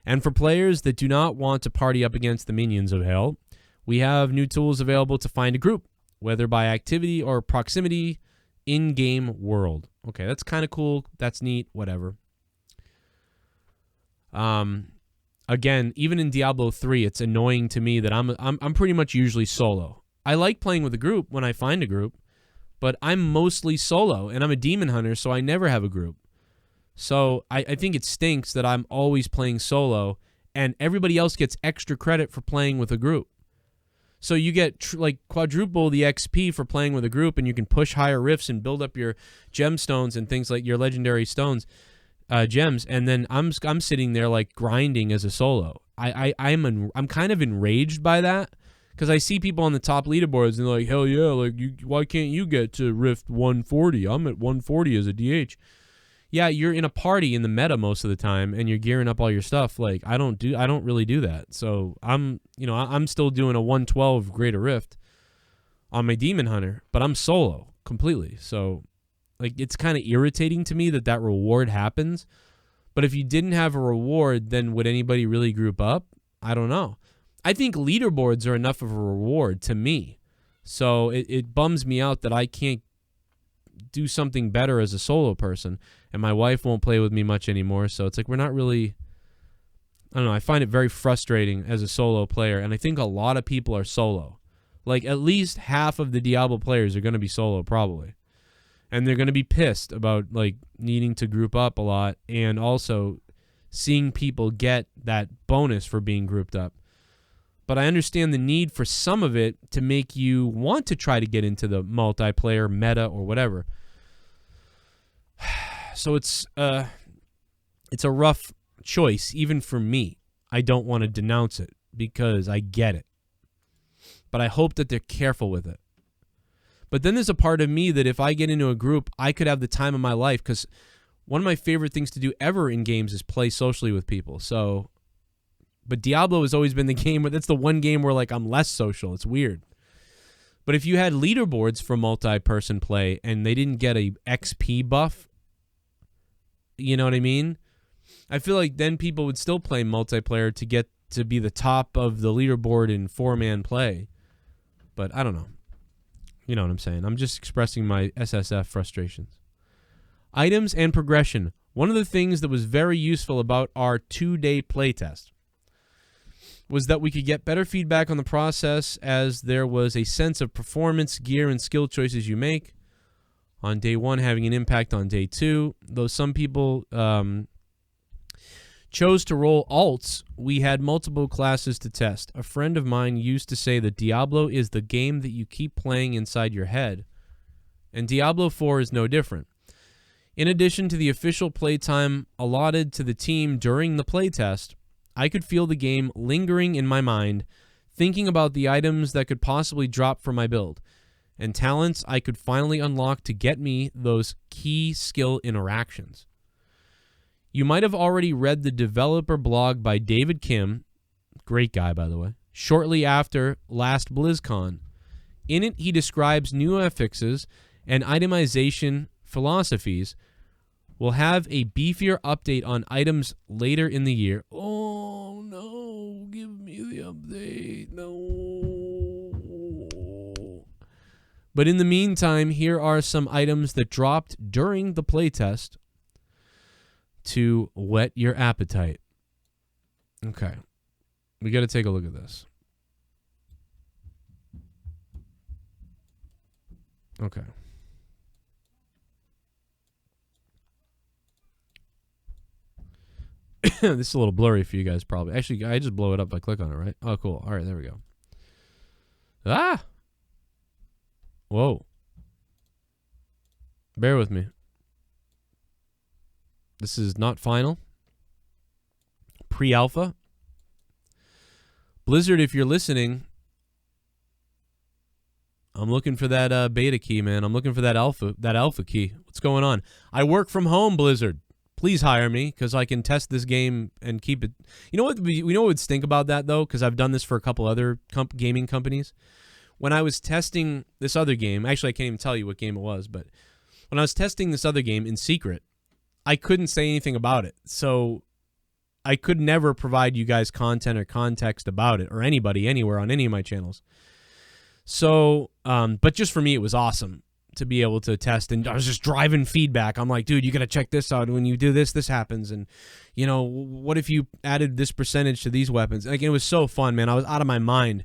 A: And for players that do not want to party up against the minions of hell, we have new tools available to find a group, whether by activity or proximity, in-game world. Okay, that's kind of cool. That's neat. Whatever. Again, even in Diablo 3, it's annoying to me that I'm pretty much usually solo. I like playing with a group when I find a group, but I'm mostly solo, and I'm a demon hunter, so I never have a group. So I think it stinks that I'm always playing solo, and everybody else gets extra credit for playing with a group. So you get like quadruple the XP for playing with a group, and you can push higher rifts and build up your gemstones and things like your legendary stones. gems, and then I'm sitting there like grinding as a solo. I'm kind of enraged by that, because I see people on the top leaderboards and they're like, hell yeah, like why can't you get to Rift 140? I'm at 140 as a DH. Yeah, you're in a party in the meta most of the time, and you're gearing up all your stuff. Like I don't really do that. So I'm still doing a 112 Greater Rift on my Demon Hunter, but I'm solo completely. So like it's kind of irritating to me that reward happens. But if you didn't have a reward, then would anybody really group up? I don't know. I think leaderboards are enough of a reward to me. So it bums me out that I can't do something better as a solo person, and my wife won't play with me much anymore. So it's like we're not really, I don't know, I find it very frustrating as a solo player, and I think a lot of people are solo. Like at least half of the Diablo players are going to be solo probably. And they're going to be pissed about like needing to group up a lot, and also seeing people get that bonus for being grouped up. But I understand the need for some of it to make you want to try to get into the multiplayer meta or whatever. So it's a rough choice, even for me. I don't want to denounce it because I get it. But I hope that they're careful with it. But then there's a part of me that if I get into a group, I could have the time of my life, because one of my favorite things to do ever in games is play socially with people. So... But Diablo has always been the game where that's the one game where like I'm less social. It's weird. But if you had leaderboards for multi-person play and they didn't get a XP buff, you know what I mean? I feel like then people would still play multiplayer to get to be the top of the leaderboard in 4-man play. But I don't know. You know what I'm saying? I'm just expressing my SSF frustrations. Items and progression. One of the things that was very useful about our 2-day playtest was that we could get better feedback on the process, as there was a sense of performance, gear, and skill choices you make on day 1 having an impact on day 2. Though some people chose to roll alts, we had multiple classes to test. A friend of mine used to say that Diablo is the game that you keep playing inside your head, and Diablo 4 is no different. In addition to the official playtime allotted to the team during the playtest, I could feel the game lingering in my mind, thinking about the items that could possibly drop from my build, and talents I could finally unlock to get me those key skill interactions. You might have already read the developer blog by David Kim, great guy by the way, shortly after last BlizzCon. In it, he describes new affixes and itemization philosophies. We'll have a beefier update on items later in the year. Oh, no. Give me the update. No. But in the meantime, here are some items that dropped during the playtest to whet your appetite. Okay. We got to take a look at this. Okay. This is a little blurry for you guys probably. Actually, I just blow it up if I click on it, right? Oh, cool. All right, there we go. Ah! Whoa. Bear with me. This is not final. Pre-alpha. Blizzard, if you're listening, I'm looking for that beta key, man. I'm looking for that alpha key. What's going on? I work from home, Blizzard. Please hire me, because I can test this game and keep it. You know what? We know what would stink about that, though, because I've done this for a couple other gaming companies. When I was testing this other game, actually, I can't even tell you what game it was, but when I was testing this other game in secret, I couldn't say anything about it. So I could never provide you guys content or context about it, or anybody anywhere on any of my channels. So, but just for me, it was awesome to be able to test, and I was just driving feedback. I'm like, dude, you got to check this out. When you do this, this happens. And, you know, what if you added this percentage to these weapons? Like, it was so fun, man. I was out of my mind.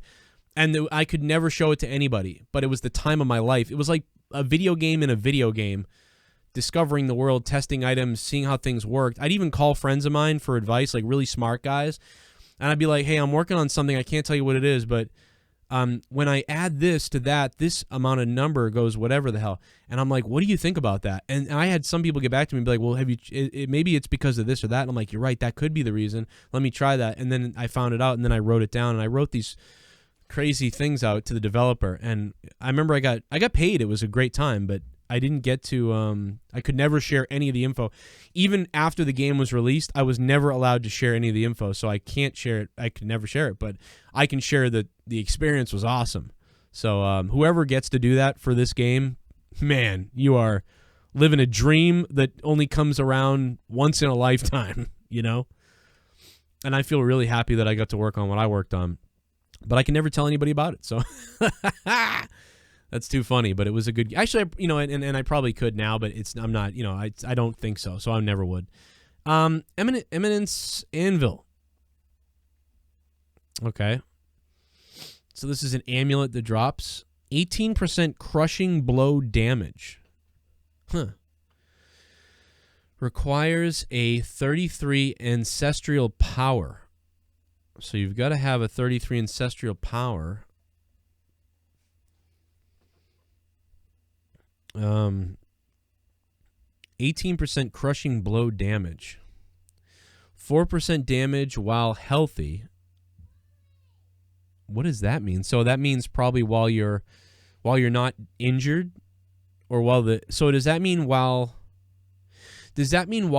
A: And I could never show it to anybody, but it was the time of my life. It was like a video game in a video game, discovering the world, testing items, seeing how things worked. I'd even call friends of mine for advice, like really smart guys. And I'd be like, hey, I'm working on something. I can't tell you what it is, but when I add this to that, this amount of number goes whatever the hell. And I'm like, what do you think about that? And I had some people get back to me and be like, well, maybe it's because of this or that. And I'm like, you're right, that could be the reason. Let me try that. And then I found it out, and then I wrote it down, and I wrote these crazy things out to the developer. And I remember I got paid. It was a great time, but I didn't get to, I could never share any of the info. Even after the game was released, I was never allowed to share any of the info, so I can't share it. I could never share it, but I can share that the experience was awesome. So whoever gets to do that for this game, man, you are living a dream that only comes around once in a lifetime, you know? And I feel really happy that I got to work on what I worked on, but I can never tell anybody about it, so... That's too funny, but it was a good... Actually, you know, and I probably could now, but I'm not, you know, I don't think so I never would. Eminence Anvil. Okay. So this is an amulet that drops 18% crushing blow damage. Huh. Requires a 33 ancestral power. So you've got to have a 33 ancestral power. 18% crushing blow damage. 4% damage while healthy. What does that mean? So that means probably while you're not injured, or does that mean while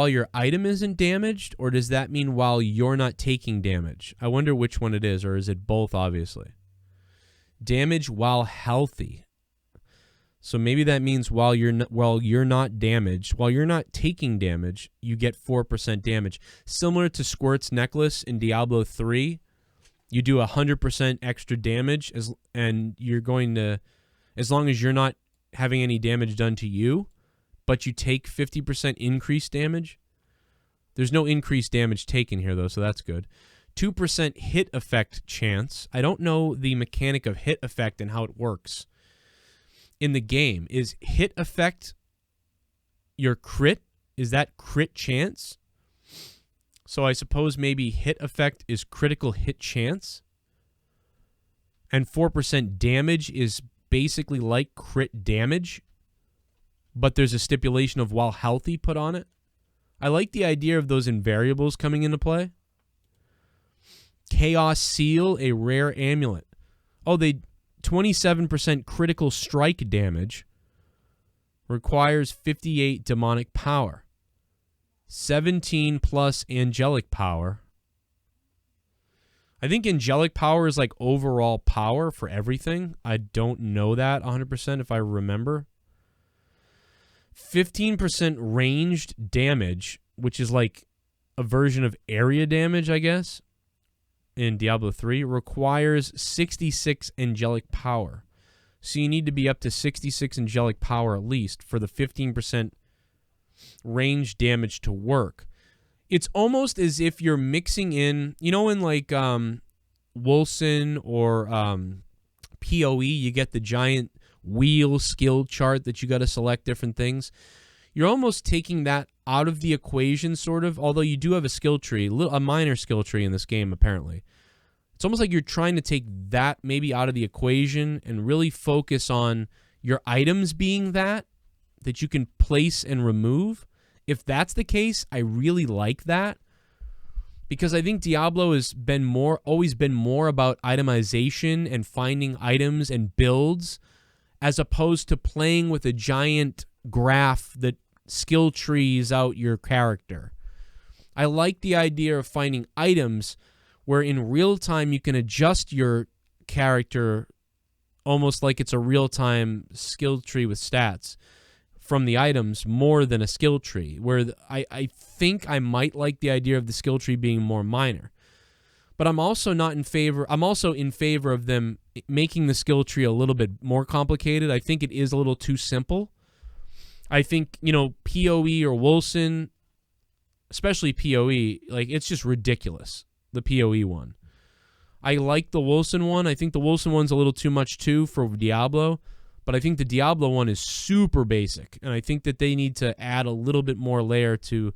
A: your item isn't damaged, or does that mean while you're not taking damage? I wonder which one it is, or is it both, obviously? Damage while healthy. So maybe that means while you're not damaged, while you're not taking damage, you get 4% damage. Similar to Squirt's necklace in Diablo 3, you do 100% extra damage, and you're going to, as long as you're not having any damage done to you, but you take 50% increased damage. There's no increased damage taken here, though, so that's good. 2% hit effect chance. I don't know the mechanic of hit effect and how it works in the game. Is hit effect your crit? Is that crit chance? So I suppose maybe hit effect is critical hit chance. And 4% damage is basically like crit damage, but there's a stipulation of while healthy put on it. I like the idea of those invariables coming into play. Chaos Seal, a rare amulet. Oh, 27% critical strike damage. Requires 58 demonic power. 17 plus angelic power. I think angelic power is like overall power for everything. I don't know that 100% if I remember. 15% ranged damage, which is like a version of area damage, I guess, in Diablo 3, requires 66 angelic power. So you need to be up to 66 angelic power at least for the 15% range damage to work. It's almost as if you're mixing in, you know, in like Wolcen or PoE, you get the giant wheel skill chart that you got to select different things. You're almost taking that out of the equation, sort of, although you do have a skill tree, a minor skill tree in this game, apparently. It's almost like you're trying to take that maybe out of the equation and really focus on your items being that you can place and remove. If that's the case, I really like that, because I think Diablo has always been more about itemization and finding items and builds, as opposed to playing with a giant graph that skill trees out your character. I like the idea of finding items where in real time you can adjust your character almost like it's a real-time skill tree with stats from the items more than a skill tree, where I think I might like the idea of the skill tree being more minor. But I'm also in favor of them making the skill tree a little bit more complicated. I think it is a little too simple. I think, you know, PoE or Wolcen, especially PoE, like, it's just ridiculous, the PoE one. I like the Wolcen one. I think the Wolcen one's a little too much, too, for Diablo. But I think the Diablo one is super basic. And I think that they need to add a little bit more layer to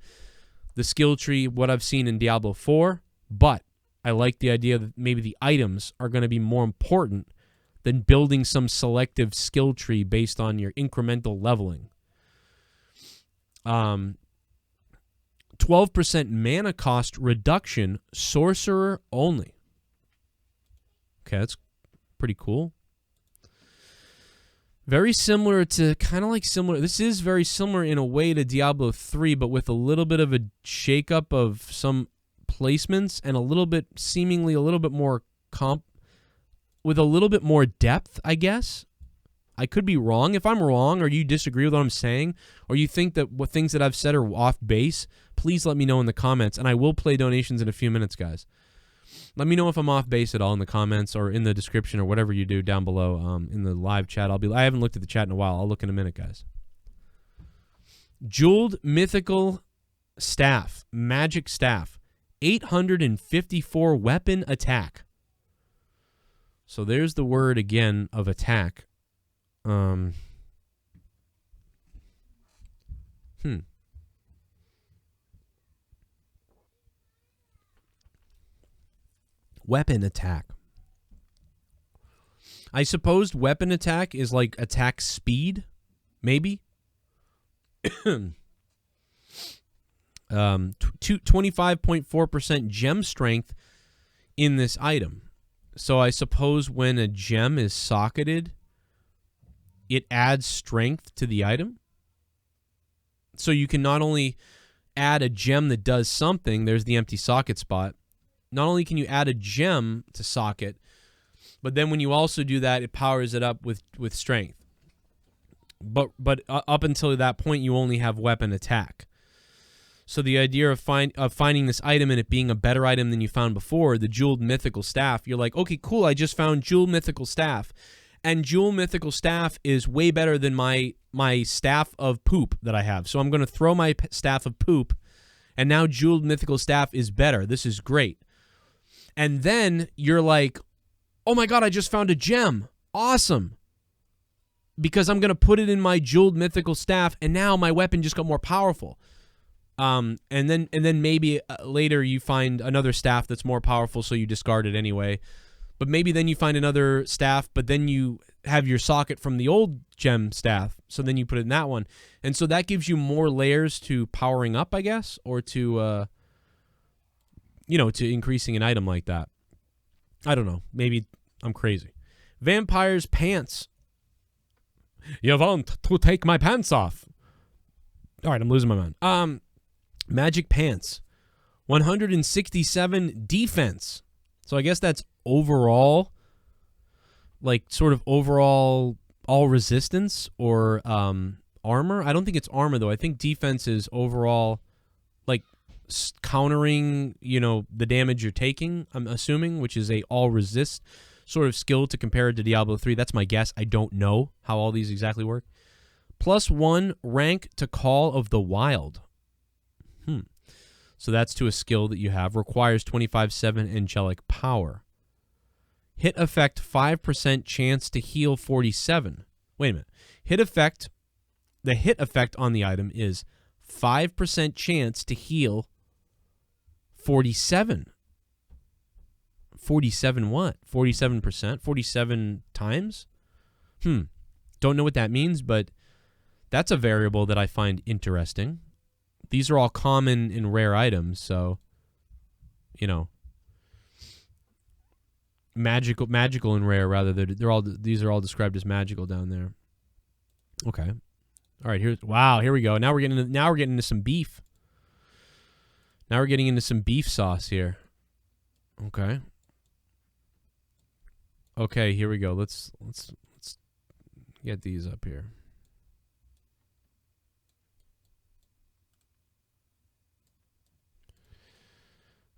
A: the skill tree, what I've seen in Diablo 4. But I like the idea that maybe the items are going to be more important than building some selective skill tree based on your incremental leveling. 12% mana cost reduction, sorcerer only. Okay, that's pretty cool. Very similar to, this is very similar in a way to Diablo 3, but with a little bit of a shakeup of some placements and seemingly a little bit more with a little bit more depth, I guess. I could be wrong. If I'm wrong or you disagree with what I'm saying or you think that what things that I've said are off base, please let me know in the comments, and I will play donations in a few minutes, guys. Let me know if I'm off base at all in the comments or in the description or whatever you do down below in the live chat. I haven't looked at the chat in a while. I'll look in a minute, guys. Jeweled Mythical Staff, Magic Staff, 854 weapon attack. So there's the word again of attack. Weapon attack. I suppose weapon attack is like attack speed, maybe. 25.4% gem strength in this item. So I suppose when a gem is socketed, it adds strength to the item. So you can not only add a gem that does something, there's the empty socket spot. Not only can you add a gem to socket, but then when you also do that, it powers it up with strength. But up until that point, you only have weapon attack. So the idea of finding this item and it being a better item than you found before, the Jeweled Mythical Staff, you're like, okay, cool, I just found Jeweled Mythical Staff. And Jewel Mythical Staff is way better than my Staff of Poop that I have. So I'm going to throw my Staff of Poop, and now Jeweled Mythical Staff is better. This is great. And then you're like, oh my god, I just found a gem. Awesome. Because I'm going to put it in my Jeweled Mythical Staff, and now my weapon just got more powerful. And then maybe later you find another staff that's more powerful, so you discard it anyway. But maybe then you find another staff, but then you have your socket from the old gem staff, so then you put it in that one. And so that gives you more layers to powering up, I guess, or to, to increasing an item like that. I don't know. Maybe I'm crazy. Vampire's Pants. You want to take my pants off? All right, I'm losing my mind. Magic Pants. 167 defense. So I guess that's overall, like sort of overall all resistance or armor. I don't think it's armor, though. I think defense is overall, like countering, the damage you're taking, I'm assuming, which is a all resist sort of skill to compare it to Diablo 3. That's my guess. I don't know how all these exactly work. +1 rank to Call of the Wild. So that's to a skill that you have. Requires 25/7 angelic power. Hit effect 5% chance to heal 47. Wait a minute. The hit effect on the item is 5% chance to heal 47. 47 what? 47%? 47 times? Don't know what that means, but that's a variable that I find interesting. These are all common and rare items, so, magical and rare, rather. These are all described as magical down there. Okay. All right, here we go. Now we're getting into some beef. Now we're getting into some beef sauce here. Okay. Okay, here we go. Let's get these up here.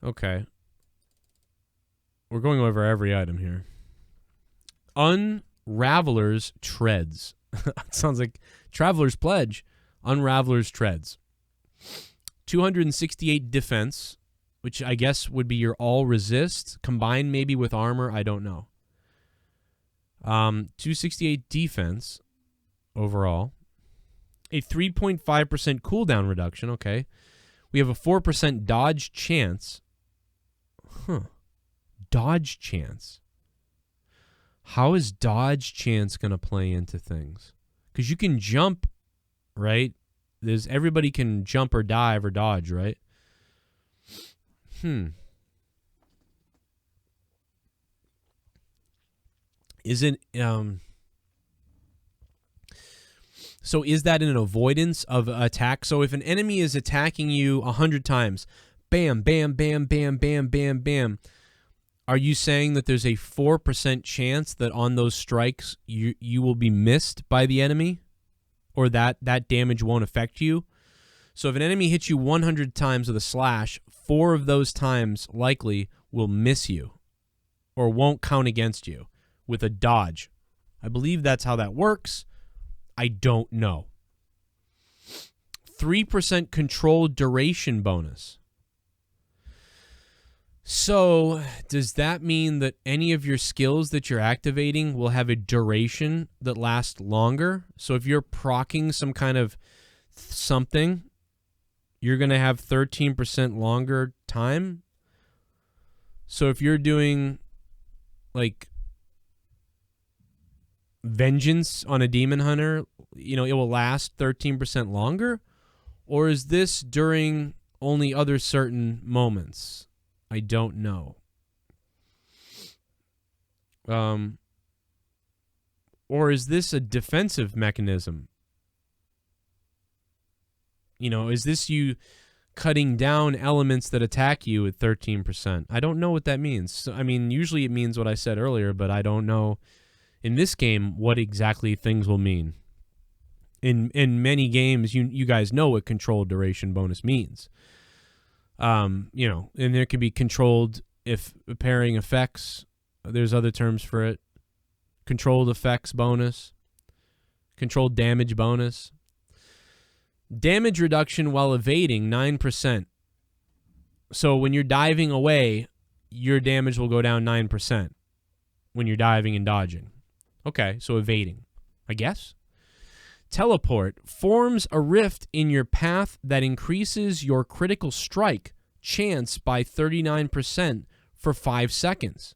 A: Okay. We're going over every item here. Unraveler's Treads. It sounds like Traveler's Pledge. Unraveler's Treads. 268 defense, which I guess would be your all resist, combined maybe with armor. I don't know. 268 defense overall. A 3.5% cooldown reduction. Okay. We have a 4% dodge chance. Dodge chance. How is dodge chance going to play into things? Because you can jump, right? Everybody can jump or dive or dodge, right? Is it so is that an avoidance of attack? So if an enemy is attacking you 100 times, bam, bam, bam, bam, bam, bam, bam, are you saying that there's a 4% chance that on those strikes you will be missed by the enemy, or that damage won't affect you? So if an enemy hits you 100 times with a slash, 4 of those times likely will miss you or won't count against you with a dodge. I believe that's how that works. I don't know. 3% controlled duration bonus. So does that mean that any of your skills that you're activating will have a duration that lasts longer? So if you're proccing some kind of something, you're going to have 13% longer time? So if you're doing like vengeance on a demon hunter, it will last 13% longer? Or is this during only other certain moments? I don't know. Or is this a defensive mechanism? Is this you cutting down elements that attack you at 13%? I don't know what that means. So, usually it means what I said earlier, but I don't know in this game what exactly things will mean. In many games, you guys know what controlled duration bonus means. And there could be controlled if pairing effects. There's other terms for it. Controlled effects bonus. Controlled damage bonus. Damage reduction while evading, 9%. So when you're diving away, your damage will go down 9% when you're diving and dodging. Okay, so evading, I guess. Teleport forms a rift in your path that increases your critical strike chance by 39% for 5 seconds.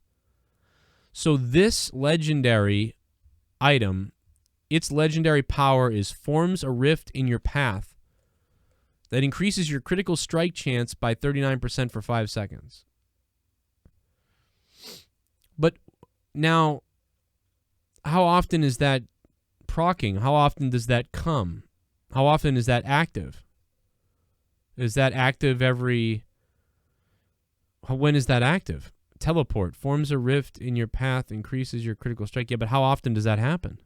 A: So this legendary item, its legendary power is forms a rift in your path that increases your critical strike chance by 39% for 5 seconds. But now, how often is that proccing? How often does that come? How often is that active? Is that active when is that active? Teleport forms a rift in your path, increases your critical strike. Yeah, but how often does that happen?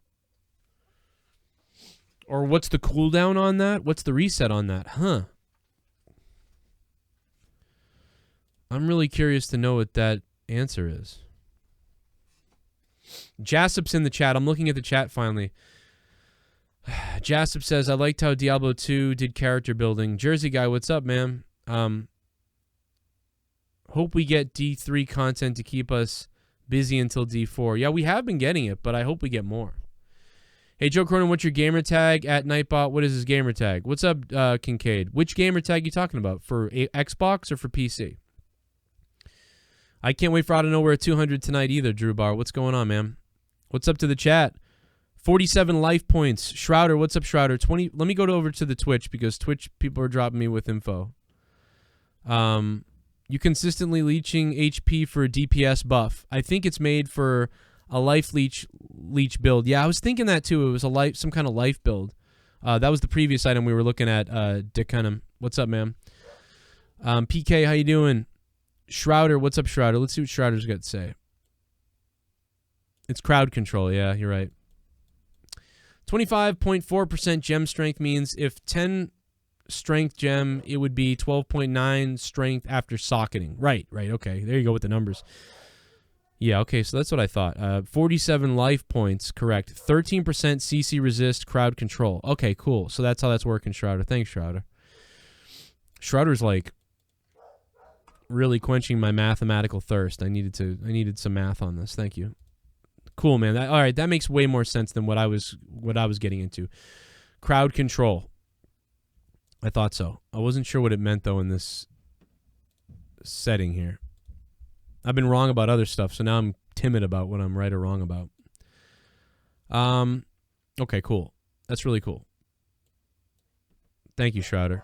A: Or what's the cooldown on that? What's the reset on that? I'm really curious to know what that answer is. Jassup's in the chat. I'm looking at the chat finally. Jassup says, I liked how Diablo 2 did character building. Jersey guy, what's up, man? Hope we get D3 content to keep us busy until D4. Yeah, we have been getting it, but I hope we get more. Hey, Joe Cronin, what's your gamer tag at Nightbot? What is his gamer tag? What's up, Kincaid? Which gamer tag you talking about? For Xbox or for PC? I can't wait for Out of Nowhere at 200 tonight either, Drew Bar. What's going on, man? What's up to the chat? 47 life points. Shrouder, what's up, Shrouder? 20. Let me go over to the Twitch because Twitch people are dropping me with info. You consistently leeching HP for a DPS buff. I think it's made for a life leech build. Yeah, I was thinking that too. It was some kind of life build. That was the previous item we were looking at. Dick Cunham, what's up, man? PK, how you doing? Shrouder, what's up, Shrouder? Let's see what Shrouder's got to say. It's crowd control. Yeah, you're right. 25.4% gem strength means if 10 strength gem, it would be 12.9 strength after socketing. Right. Okay, there you go with the numbers. Yeah, okay, so that's what I thought. 47 life points, correct. 13% CC resist, crowd control. Okay, cool. So that's how that's working, Shrouder. Thanks, Shrouder. Shrouder's like really quenching my mathematical thirst. I needed some math on this. Thank you. Cool, man. All right, that makes way more sense than what I was getting into. Crowd control. I thought so. I wasn't sure what it meant though in this setting here. I've been wrong about other stuff, so now I'm timid about what I'm right or wrong about. Okay, cool. That's really cool. Thank you, Shrouder.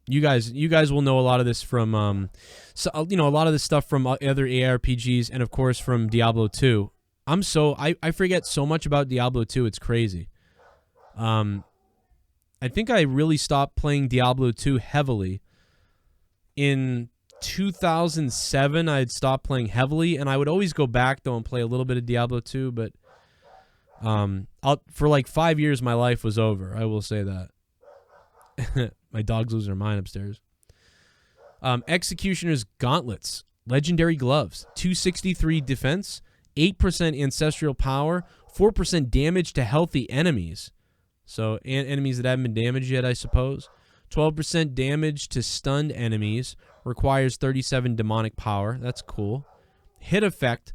A: You guys will know a lot of this from, a lot of this stuff from other ARPGs and of course from Diablo 2. I forget so much about Diablo 2. It's crazy. I think I really stopped playing Diablo 2 heavily in 2007. I had stopped playing heavily, and I would always go back though and play a little bit of Diablo 2. But for like 5 years, my life was over. I will say that. My dog's losing her mind upstairs. Executioner's Gauntlets, Legendary Gloves, 263 defense, 8% ancestral power, 4% damage to healthy enemies. So enemies that haven't been damaged yet, I suppose. 12% damage to stunned enemies, requires 37 demonic power. That's cool. Hit effect,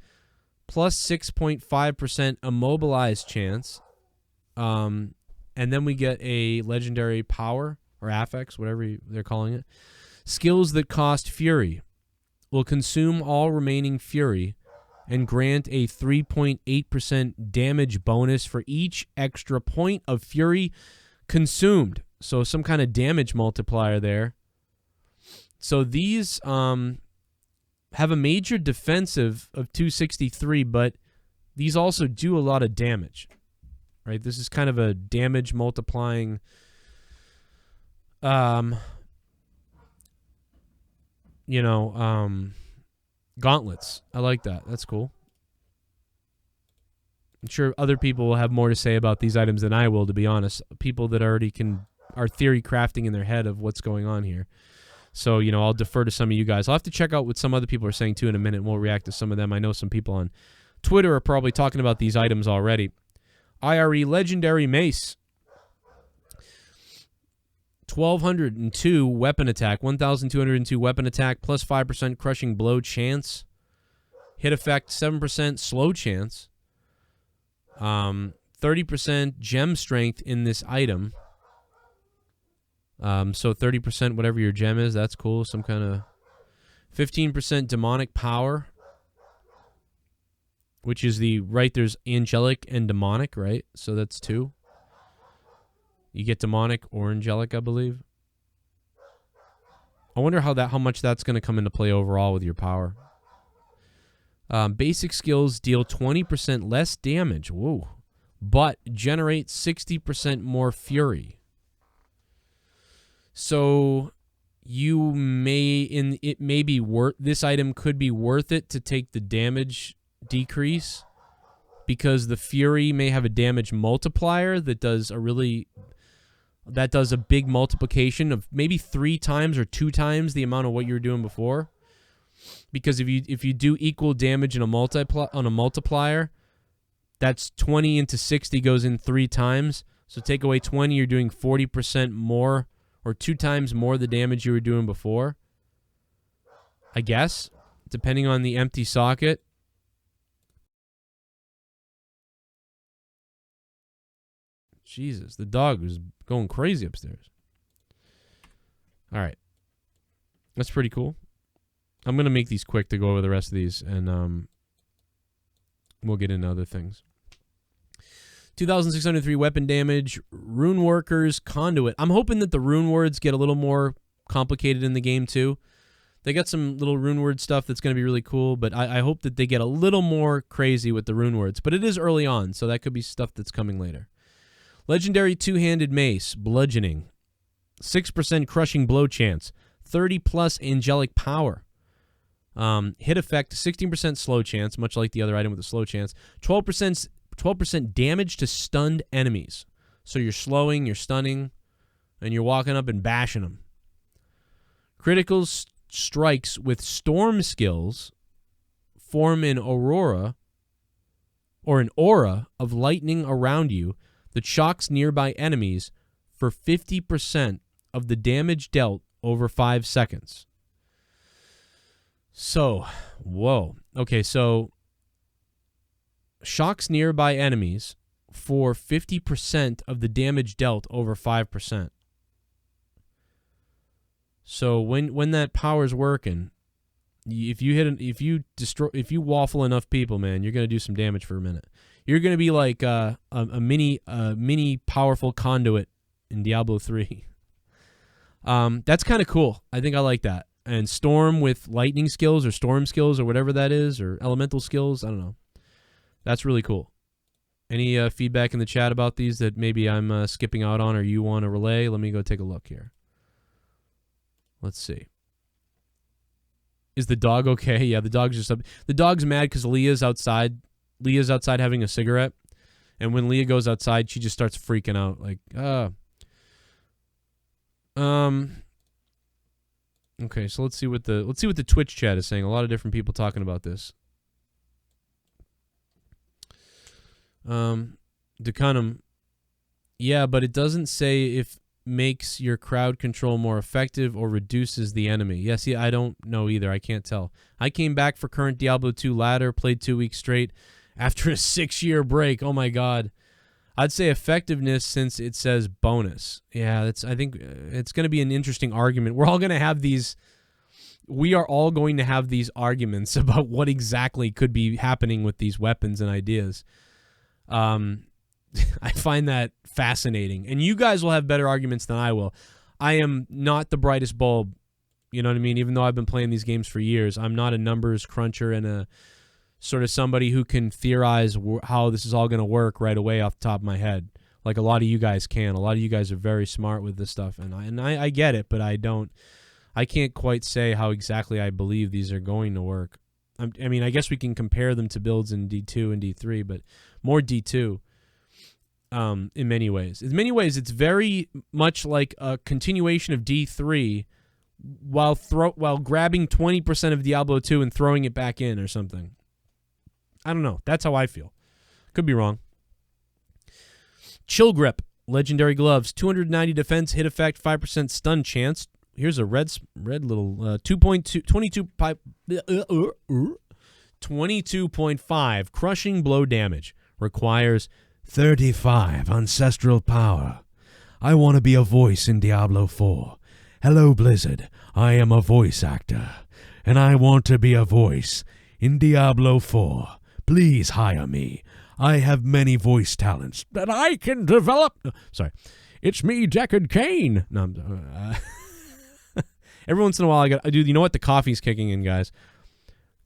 A: plus 6.5% immobilized chance. And then we get a legendary power, or affix, whatever they're calling it. Skills that cost fury will consume all remaining fury and grant a 3.8% damage bonus for each extra point of fury consumed. So some kind of damage multiplier there. So these have a major defensive of 263, but these also do a lot of damage. Right? This is kind of a damage multiplying gauntlets. I like that. That's cool. I'm sure other people will have more to say about these items than I will, to be honest. People that already are theory crafting in their head of what's going on here. So, I'll defer to some of you guys. I'll have to check out what some other people are saying too in a minute, and we'll react to some of them. I know some people on Twitter are probably talking about these items already. IRE Legendary Mace. 1,202 weapon attack, 1,202 weapon attack, plus 5% crushing blow chance. Hit effect, 7% slow chance. 30% gem strength in this item. So 30% whatever your gem is, that's cool. Some kind of 15% demonic power, which is there's angelic and demonic, right? So that's 2. You get demonic or angelic, I believe. I wonder how much that's going to come into play overall with your power. Basic skills deal 20% less damage, whoa, but generate 60% more fury. So this item could be worth it to take the damage decrease because the fury may have a damage multiplier that does a big multiplication of maybe 3 times or 2 times the amount of what you were doing before. Because if you do equal damage on a multiplier, that's 20 into 60 goes in 3 times. So take away 20, you're doing 40% more or 2 times more the damage you were doing before. I guess, depending on the empty socket. Jesus, the dog was going crazy upstairs. All right. That's pretty cool. I'm going to make these quick to go over the rest of these, and we'll get into other things. 2,603 weapon damage, Rune Workers, Conduit. I'm hoping that the rune words get a little more complicated in the game, too. They got some little rune word stuff that's going to be really cool, but I hope that they get a little more crazy with the rune words. But it is early on, so that could be stuff that's coming later. Legendary Two-Handed Mace, Bludgeoning. 6% crushing blow chance. 30+ angelic power. Hit effect, 16% slow chance, much like the other item with the slow chance. 12% damage to stunned enemies. So you're slowing, you're stunning, and you're walking up and bashing them. Critical strikes with storm skills form an aura of lightning around you that shocks nearby enemies for 50% of the damage dealt over 5 seconds. So, whoa. Okay, so shocks nearby enemies for 50% of the damage dealt over 5%. So when that power's working, If you waffle enough people, man, you're gonna do some damage for a minute. You're gonna be like a mini powerful conduit in Diablo 3. That's kind of cool. I think I like that. And Storm with lightning skills or storm skills or whatever that is, or elemental skills. I don't know. That's really cool. Any feedback in the chat about these that maybe I'm skipping out on or you want to relay? Let me go take a look here. Let's see. Is the dog okay? Yeah, the dog's just up. The dog's mad because Leah's outside. Leah's outside having a cigarette. And when Leah goes outside, she just starts freaking out. Like, okay, so let's see what the Twitch chat is saying. A lot of different people talking about this. Decanum. Yeah, but it doesn't say if makes your crowd control more effective or reduces the enemy. Yeah, see, I don't know either. I can't tell. I came back for current Diablo 2 ladder, played 2 weeks straight after a 6-year break. Oh my god. I'd say effectiveness since it says bonus. Yeah, I think it's going to be an interesting argument. We are all going to have these arguments about what exactly could be happening with these weapons and ideas. I find that fascinating. And you guys will have better arguments than I will. I am not the brightest bulb, you know what I mean? Even though I've been playing these games for years, I'm not a numbers cruncher and a sort of somebody who can theorize how this is all going to work right away off the top of my head. Like a lot of you guys can. A lot of you guys are very smart with this stuff, and I get it, but I can't quite say how exactly I believe these are going to work. I mean, I guess we can compare them to builds in D2 and D3, but more D2 in many ways. In many ways, it's very much like a continuation of D3 while grabbing 20% of Diablo 2 and throwing it back in or something. I don't know. That's how I feel. Could be wrong. Chill Grip, legendary gloves, 290 defense, hit effect, 5% stun chance. Here's a red little 22.5 crushing blow damage. Requires 35 ancestral power. I want to be a voice in Diablo 4. Hello, Blizzard. I am a voice actor, and I want to be a voice in Diablo 4. Please hire me. I have many voice talents that I can develop. Sorry. It's me, Deckard Cain. No, every once in a while, dude, you know what? The coffee's kicking in, guys.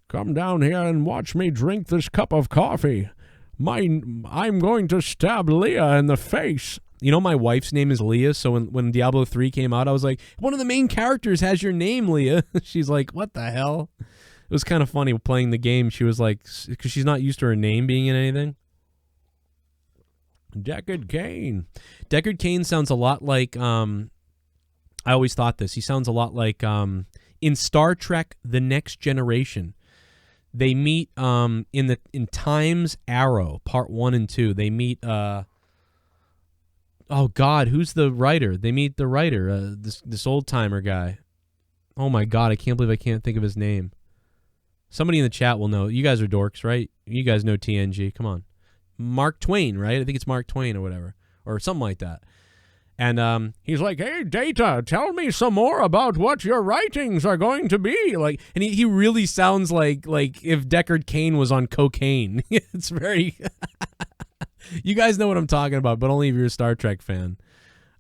A: Come down here and watch me drink this cup of coffee. I'm going to stab Leah in the face. You know, my wife's name is Leah, so when Diablo 3 came out, I was like, one of the main characters has your name, Leah. She's like, what the hell? It was kind of funny playing the game. She was like, because she's not used to her name being in anything. Deckard Cain. Deckard Cain sounds a lot like, I always thought this. He sounds a lot like in Star Trek The Next Generation. They meet in Time's Arrow, Part 1 and 2. They meet, oh God, who's the writer? They meet the writer, this old-timer guy. Oh my God, I can't believe I can't think of his name. Somebody in the chat will know. You guys are dorks, right? You guys know TNG. Come on. Mark Twain, right? I think it's Mark Twain or whatever. Or something like that. And he's like, hey, Data, tell me some more about what your writings are going to be. Like, and he really sounds like if Deckard Cain was on cocaine. It's very... You guys know what I'm talking about, but only if you're a Star Trek fan.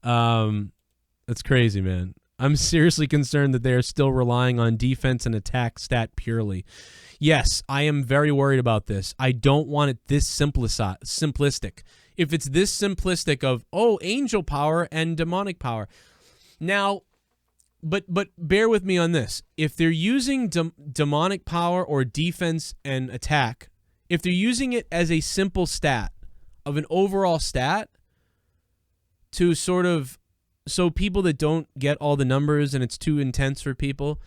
A: That's crazy, man. I'm seriously concerned that they are still relying on defense and attack stat purely. Yes, I am very worried about this. I don't want it this simplistic. If it's this simplistic of, oh, angel power and demonic power. Now, but bear with me on this. If they're using demonic power or defense and attack, if they're using it as a simple stat of an overall stat to sort of, so people that don't get all the numbers and it's too intense for people,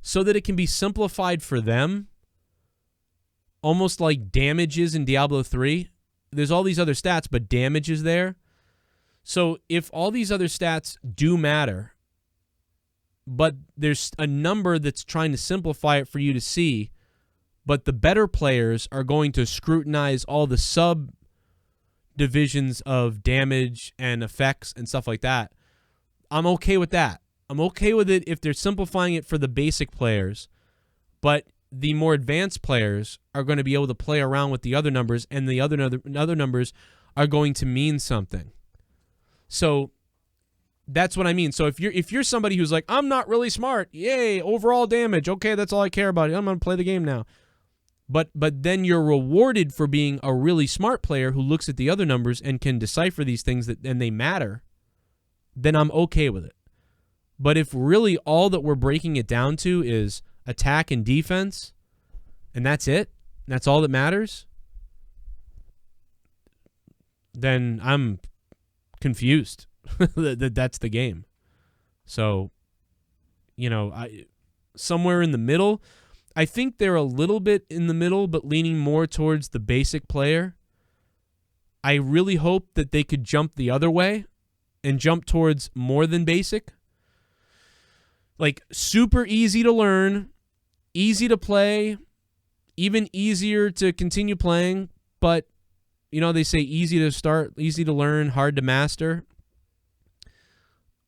A: so that it can be simplified for them, almost like damage is in Diablo 3. There's all these other stats, but damage is there. So if all these other stats do matter, but there's a number that's trying to simplify it for you to see, but the better players are going to scrutinize all the subdivisions of damage and effects and stuff like that, I'm okay with that. I'm okay with it if they're simplifying it for the basic players, But the more advanced players are going to be able to play around with the other numbers, and the other numbers are going to mean something. So that's what I mean. So if you're somebody who's like, I'm not really smart, yay, overall damage, okay, that's all I care about. I'm going to play the game now. But then you're rewarded for being a really smart player who looks at the other numbers and can decipher these things and they matter, then I'm okay with it. But if really all that we're breaking it down to is attack and defense, and that's it, that's all that matters, then I'm confused. That's the game. So, somewhere in the middle. I think they're a little bit in the middle, but leaning more towards the basic player. I really hope that they could jump the other way and jump towards more than basic. Like super easy to learn, easy to play, even easier to continue playing, but they say easy to start, easy to learn, hard to master.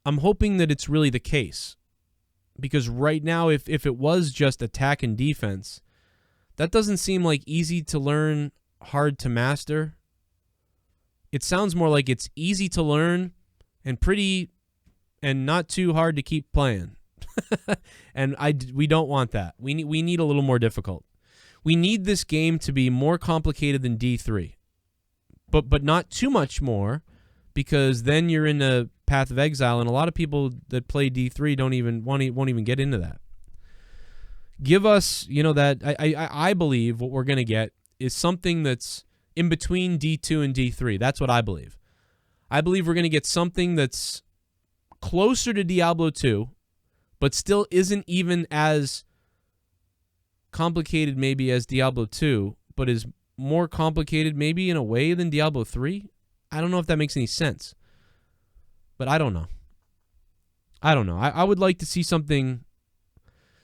A: I'm hoping that it's really the case. Because right now, if it was just attack and defense, that doesn't seem like easy to learn, hard to master. It sounds more like it's easy to learn and not too hard to keep playing. And we don't want that. We need a little more difficult. We need this game to be more complicated than D3. But not too much more, because then you're in a Path of Exile, and a lot of people that play D3 won't even get into that. Give us, that I believe what we're going to get is something that's in between D2 and D3. That's what I believe. I believe we're going to get something that's closer to Diablo 2, but still isn't even as complicated maybe as Diablo 2, but is more complicated maybe in a way than Diablo 3. I don't know if that makes any sense. But I don't know. I would like to see something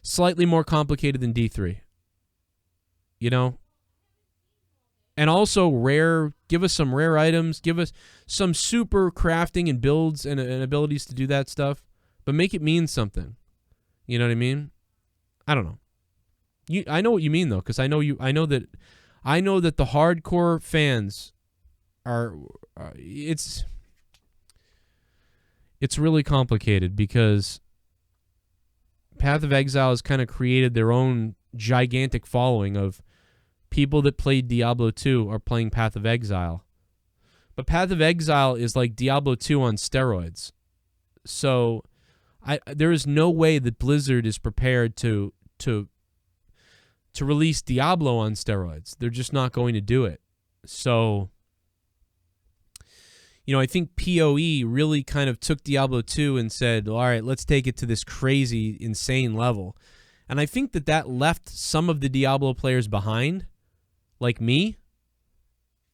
A: slightly more complicated than D3. And also rare. Give us some rare items. Give us some super crafting and builds and abilities to do that stuff. But make it mean something. You know what I mean? I don't know. I know what you mean though, because I know that the hardcore fans are. It's really complicated because Path of Exile has kind of created their own gigantic following of people that played Diablo 2 are playing Path of Exile. But Path of Exile is like Diablo 2 on steroids. So there is no way that Blizzard is prepared to release Diablo on steroids. They're just not going to do it. So I think PoE really kind of took Diablo 2 and said, all right, let's take it to this crazy, insane level. And I think that left some of the Diablo players behind, like me.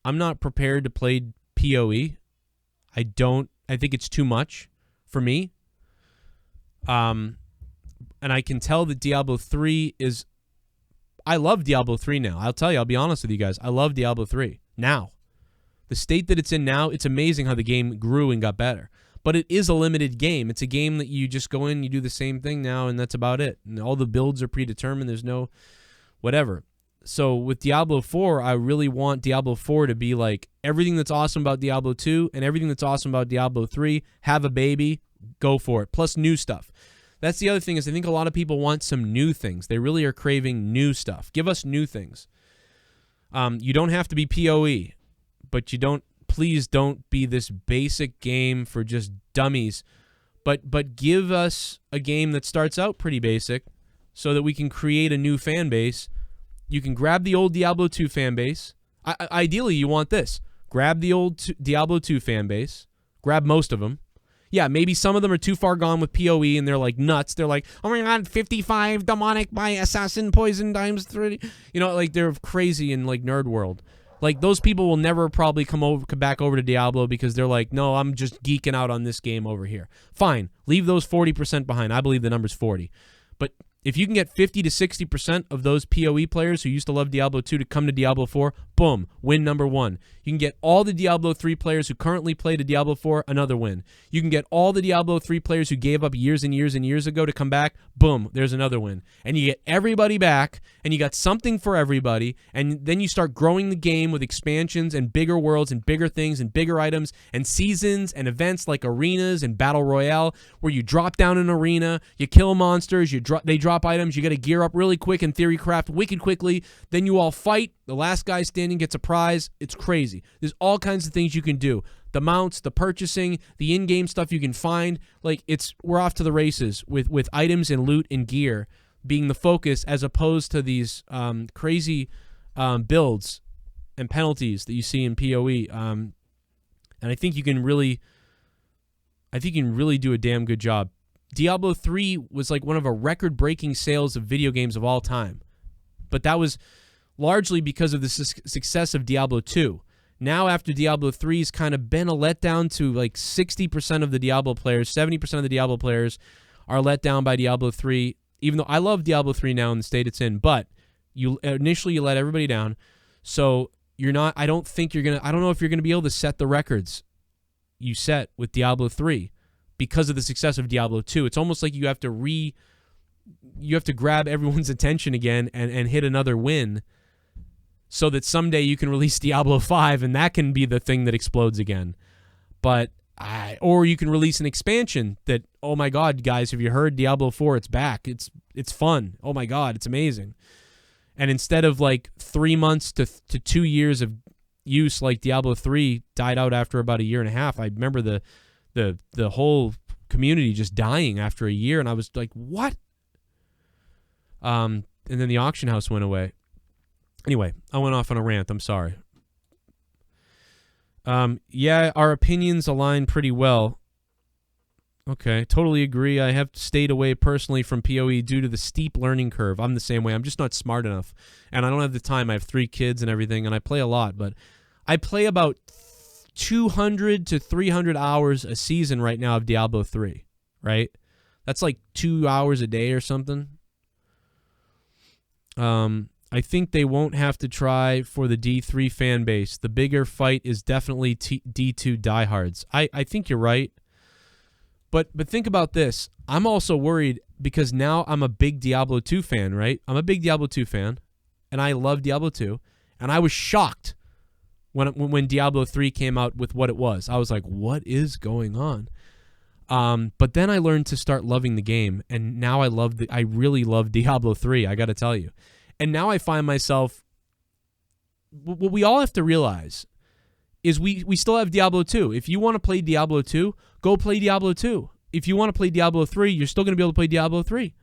A: I'm not prepared to play PoE. I think it's too much for me. And I can tell that Diablo 3 is... I love Diablo 3 now. I'll be honest with you guys. I love Diablo 3 now. The state that it's in now, it's amazing how the game grew and got better. But it is a limited game. It's a game that you just go in, you do the same thing now, and that's about it. And all the builds are predetermined. There's no whatever. So with Diablo 4, I really want Diablo 4 to be like everything that's awesome about Diablo 2 and everything that's awesome about Diablo 3. Have a baby. Go for it. Plus new stuff. That's the other thing is I think a lot of people want some new things. They really are craving new stuff. Give us new things. You don't have to be PoE. But please don't be this basic game for just dummies. But give us a game that starts out pretty basic so that we can create a new fan base. You can grab the old Diablo 2 fan base. Ideally, you want this. Grab the old Diablo 2 fan base. Grab most of them. Yeah, maybe some of them are too far gone with PoE and they're like nuts. They're like, oh my god, 55 demonic by assassin poison times 30. Like they're crazy in like nerd world. Like, those people will never probably come back over to Diablo because they're like, no, I'm just geeking out on this game over here. Fine. Leave those 40% behind. I believe the number's 40. But if you can get 50 to 60% of those PoE players who used to love Diablo 2 to come to Diablo 4, Boom, win number 1. You can get all the Diablo 3 players who currently play to Diablo 4, another win. You can get all the Diablo 3 players who gave up years and years and years ago to come back. Boom, there's another win. And you get everybody back, and you got something for everybody, and then you start growing the game with expansions and bigger worlds and bigger things and bigger items and seasons and events like arenas and Battle Royale, where you drop down an arena, you kill monsters, they drop items, you got to gear up really quick and theory craft wicked quickly, then you all fight, the last guy standing gets a prize. It's crazy. There's all kinds of things you can do. The mounts, the purchasing, the in-game stuff you can find. Like, we're off to the races with items and loot and gear being the focus, as opposed to these crazy builds and penalties that you see in PoE. And I think you can really do a damn good job. Diablo 3 was like one of a record-breaking sales of video games of all time. But that was largely because of the success of Diablo 2. Now, after Diablo 3's kind of been a letdown to like 60% of the Diablo players, 70% of the Diablo players are let down by Diablo 3, even though I love Diablo 3 now in the state it's in, but initially you let everybody down. So I don't know if you're going to be able to set the records you set with Diablo 3 because of the success of Diablo 2. It's almost like you have to grab everyone's attention again and hit another win, so that someday you can release Diablo 5 and that can be the thing that explodes again. Or you can release an expansion that, oh my God, guys, have you heard Diablo 4? It's back. It's fun. Oh my God, it's amazing. And instead of like 3 months to 2 years of use, like Diablo 3 died out after about a year and a half. I remember the whole community just dying after a year, and I was like, what? And then the auction house went away. Anyway, I went off on a rant. I'm sorry. Yeah, our opinions align pretty well. Okay, totally agree. I have stayed away personally from PoE due to the steep learning curve. I'm the same way. I'm just not smart enough. And I don't have the time. I have 3 kids and everything, and I play a lot. But I play about 200 to 300 hours a season right now of Diablo 3, right? That's like 2 hours a day or something. I think they won't have to try for the D3 fan base. The bigger fight is definitely D2 diehards. I think you're right. But think about this. I'm also worried because now I'm a big Diablo 2 fan, right? I'm a big Diablo 2 fan, and I love Diablo 2. And I was shocked when Diablo 3 came out with what it was. I was like, what is going on? But then I learned to start loving the game, and now I really love Diablo 3, I got to tell you. And now I find myself, what we all have to realize is we still have Diablo 2. If you want to play Diablo 2, go play Diablo 2. If you want to play Diablo 3, you're still going to be able to play Diablo 3.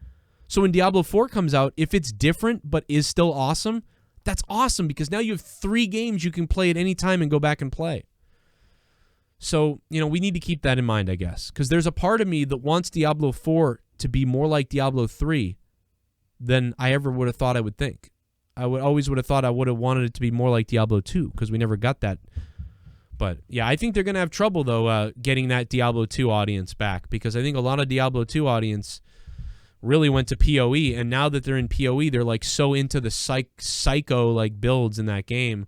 A: So when Diablo 4 comes out, if it's different but is still awesome, that's awesome, because now you have 3 games you can play at any time and go back and play. So, we need to keep that in mind, I guess, because there's a part of me that wants Diablo 4 to be more like Diablo 3 than I ever would have thought I would think. I always would have thought I would have wanted it to be more like Diablo 2, because we never got that. But, yeah, I think they're going to have trouble, though, getting that Diablo 2 audience back, because I think a lot of Diablo 2 audience really went to PoE, and now that they're in PoE, they're, like, so into the psycho, like, builds in that game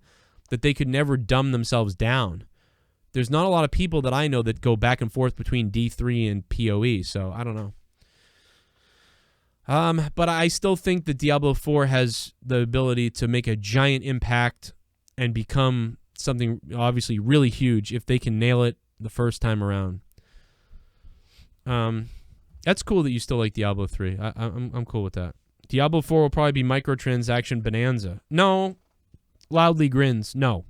A: that they could never dumb themselves down. There's not a lot of people that I know that go back and forth between D3 and PoE, so I don't know. But I still think that Diablo 4 has the ability to make a giant impact and become something obviously really huge if they can nail it the first time around. That's cool that you still like Diablo 3. I'm cool with that. Diablo 4 will probably be microtransaction bonanza. No. Loudly grins. No.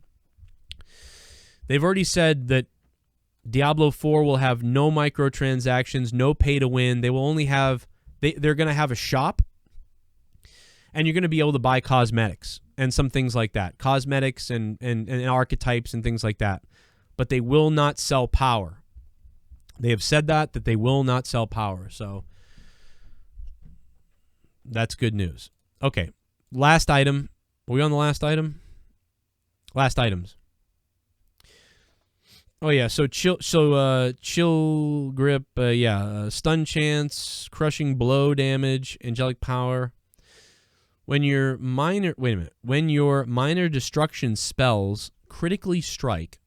A: They've already said that Diablo 4 will have no microtransactions, no pay to win. They will only have... They're going to have a shop, and you're going to be able to buy cosmetics and some things like that. Cosmetics and archetypes and things like that. But they will not sell power. They have said that they will not sell power. So that's good news. Okay, last item. Are we on the last item? Last items. Oh yeah, so chill grip, stun chance, crushing blow damage, angelic power. When your minor destruction spells critically strike,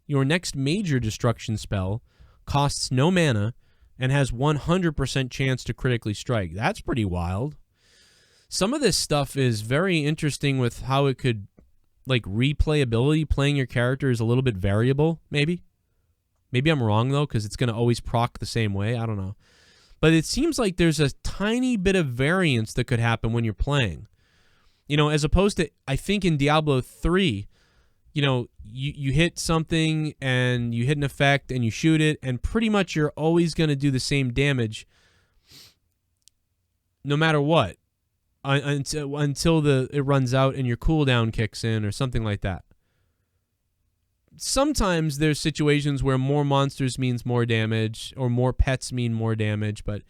A: your next major destruction spell costs no mana and has 100% chance to critically strike. That's pretty wild. Some of this stuff is very interesting with how it could, like, replayability. Playing your character is a little bit variable, maybe. Maybe I'm wrong, though, because it's going to always proc the same way. I don't know. But it seems like there's a tiny bit of variance that could happen when you're playing. You know, as opposed to, I think in Diablo 3, you know, you hit something and you hit an effect and you shoot it, and pretty much you're always going to do the same damage no matter what until it runs out and your cooldown kicks in or something like that. Sometimes there's situations where more monsters means more damage or more pets mean more damage, but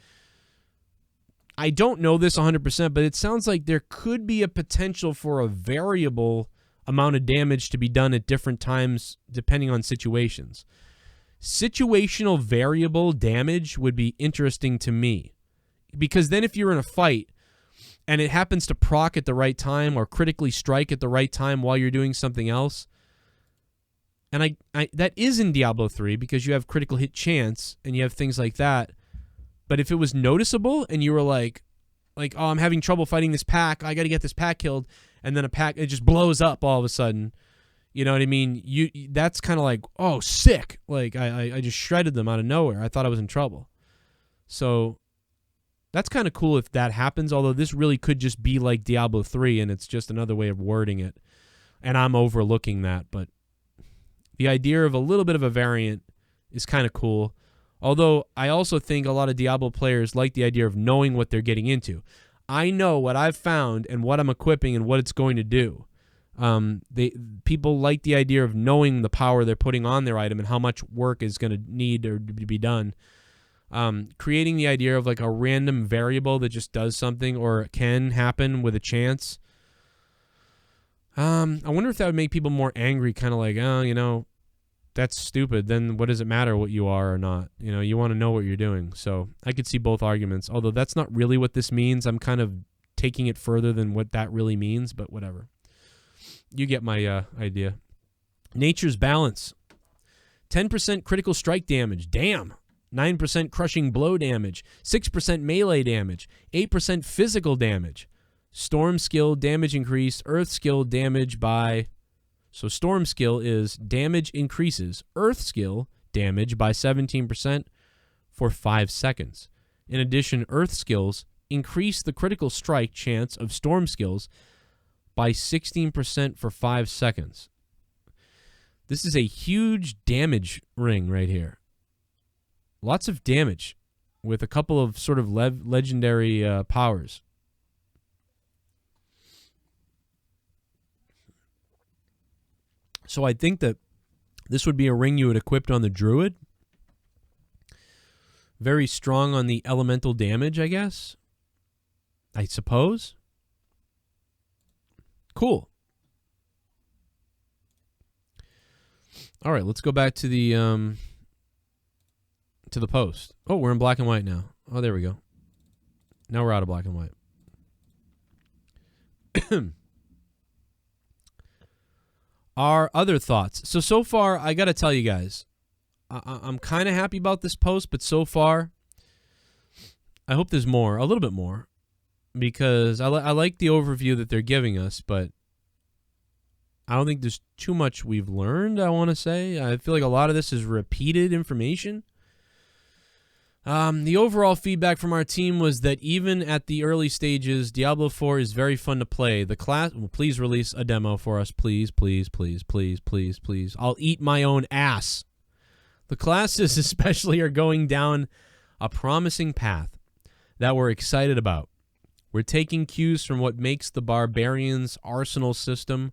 A: I don't know this 100%, but it sounds like there could be a potential for a variable amount of damage to be done at different times depending on situations. Situational variable damage would be interesting to me, because then if you're in a fight and it happens to proc at the right time or critically strike at the right time while you're doing something else, and I that is in Diablo 3 because you have critical hit chance and you have things like that. But if it was noticeable and you were like, oh, I'm having trouble fighting this pack, I got to get this pack killed, and then it just blows up all of a sudden, you know what I mean? That's kind of like, oh, sick. Like, I just shredded them out of nowhere. I thought I was in trouble. So that's kind of cool if that happens, although this really could just be like Diablo 3, and it's just another way of wording it. And I'm overlooking that, but the idea of a little bit of a variant is kind of cool. Although I also think a lot of Diablo players like the idea of knowing what they're getting into. I know what I've found and what I'm equipping and what it's going to do. People like the idea of knowing the power they're putting on their item and how much work is going to need or to be done. Creating the idea of like a random variable that just does something or can happen with a chance. I wonder if that would make people more angry, kind of like, oh, you know, that's stupid. Then what does it matter what you are or not? You know, you want to know what you're doing. So I could see both arguments, although that's not really what this means. I'm kind of taking it further than what that really means, but whatever. You get my idea. Nature's Balance. 10% critical strike damage. Damn. 9% crushing blow damage. 6% melee damage. 8% physical damage. Storm skill damage increase. Earth skill damage by... So Storm skill is damage increases Earth skill damage by 17% for 5 seconds. In addition, Earth skills increase the critical strike chance of Storm skills by 16% for 5 seconds. This is a huge damage ring right here. Lots of damage with a couple of sort of legendary powers. So I think that this would be a ring you would equip on the Druid. Very strong on the elemental damage, I guess. I suppose. Cool. All right, let's go back to the post. Oh, we're in black and white now. Oh, there we go. Now we're out of black and white. Our other thoughts. So far, I got to tell you guys, I'm kind of happy about this post, but so far, I hope there's more, a little bit more, because I like the overview that they're giving us, but I don't think there's too much we've learned, I want to say. I feel like a lot of this is repeated information. The overall feedback from our team was that even at the early stages, Diablo 4 is very fun to play. The class, well, please release a demo for us, please, please, please, please, please, please. I'll eat my own ass. The classes especially are going down a promising path that we're excited about. We're taking cues from what makes the Barbarian's arsenal system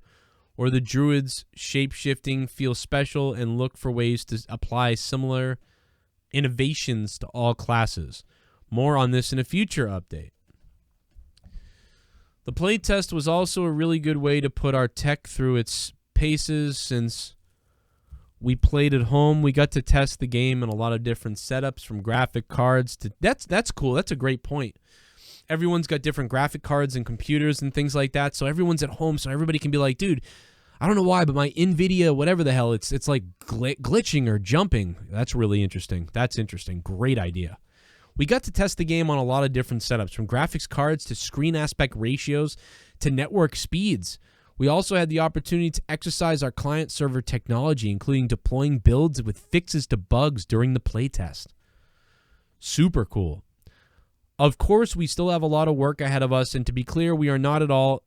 A: or the Druid's shape-shifting feel special and look for ways to apply similar innovations to all classes. More on this in a future update. The playtest was also a really good way to put our tech through its paces. Since we played at home, we got to test the game in a lot of different setups, from graphic cards to... That's cool. That's a great point. everyone's got different graphic cards and computers and things like that. So everyone's at home, so everybody can be like, dude, I don't know why, but my NVIDIA, whatever the hell, it's like glitching or jumping. That's really interesting. That's interesting. Great idea. We got to test the game on a lot of different setups, from graphics cards to screen aspect ratios to network speeds. We also had the opportunity to exercise our client-server technology, including deploying builds with fixes to bugs during the playtest. Super cool. Of course, we still have a lot of work ahead of us, and to be clear, we are not at all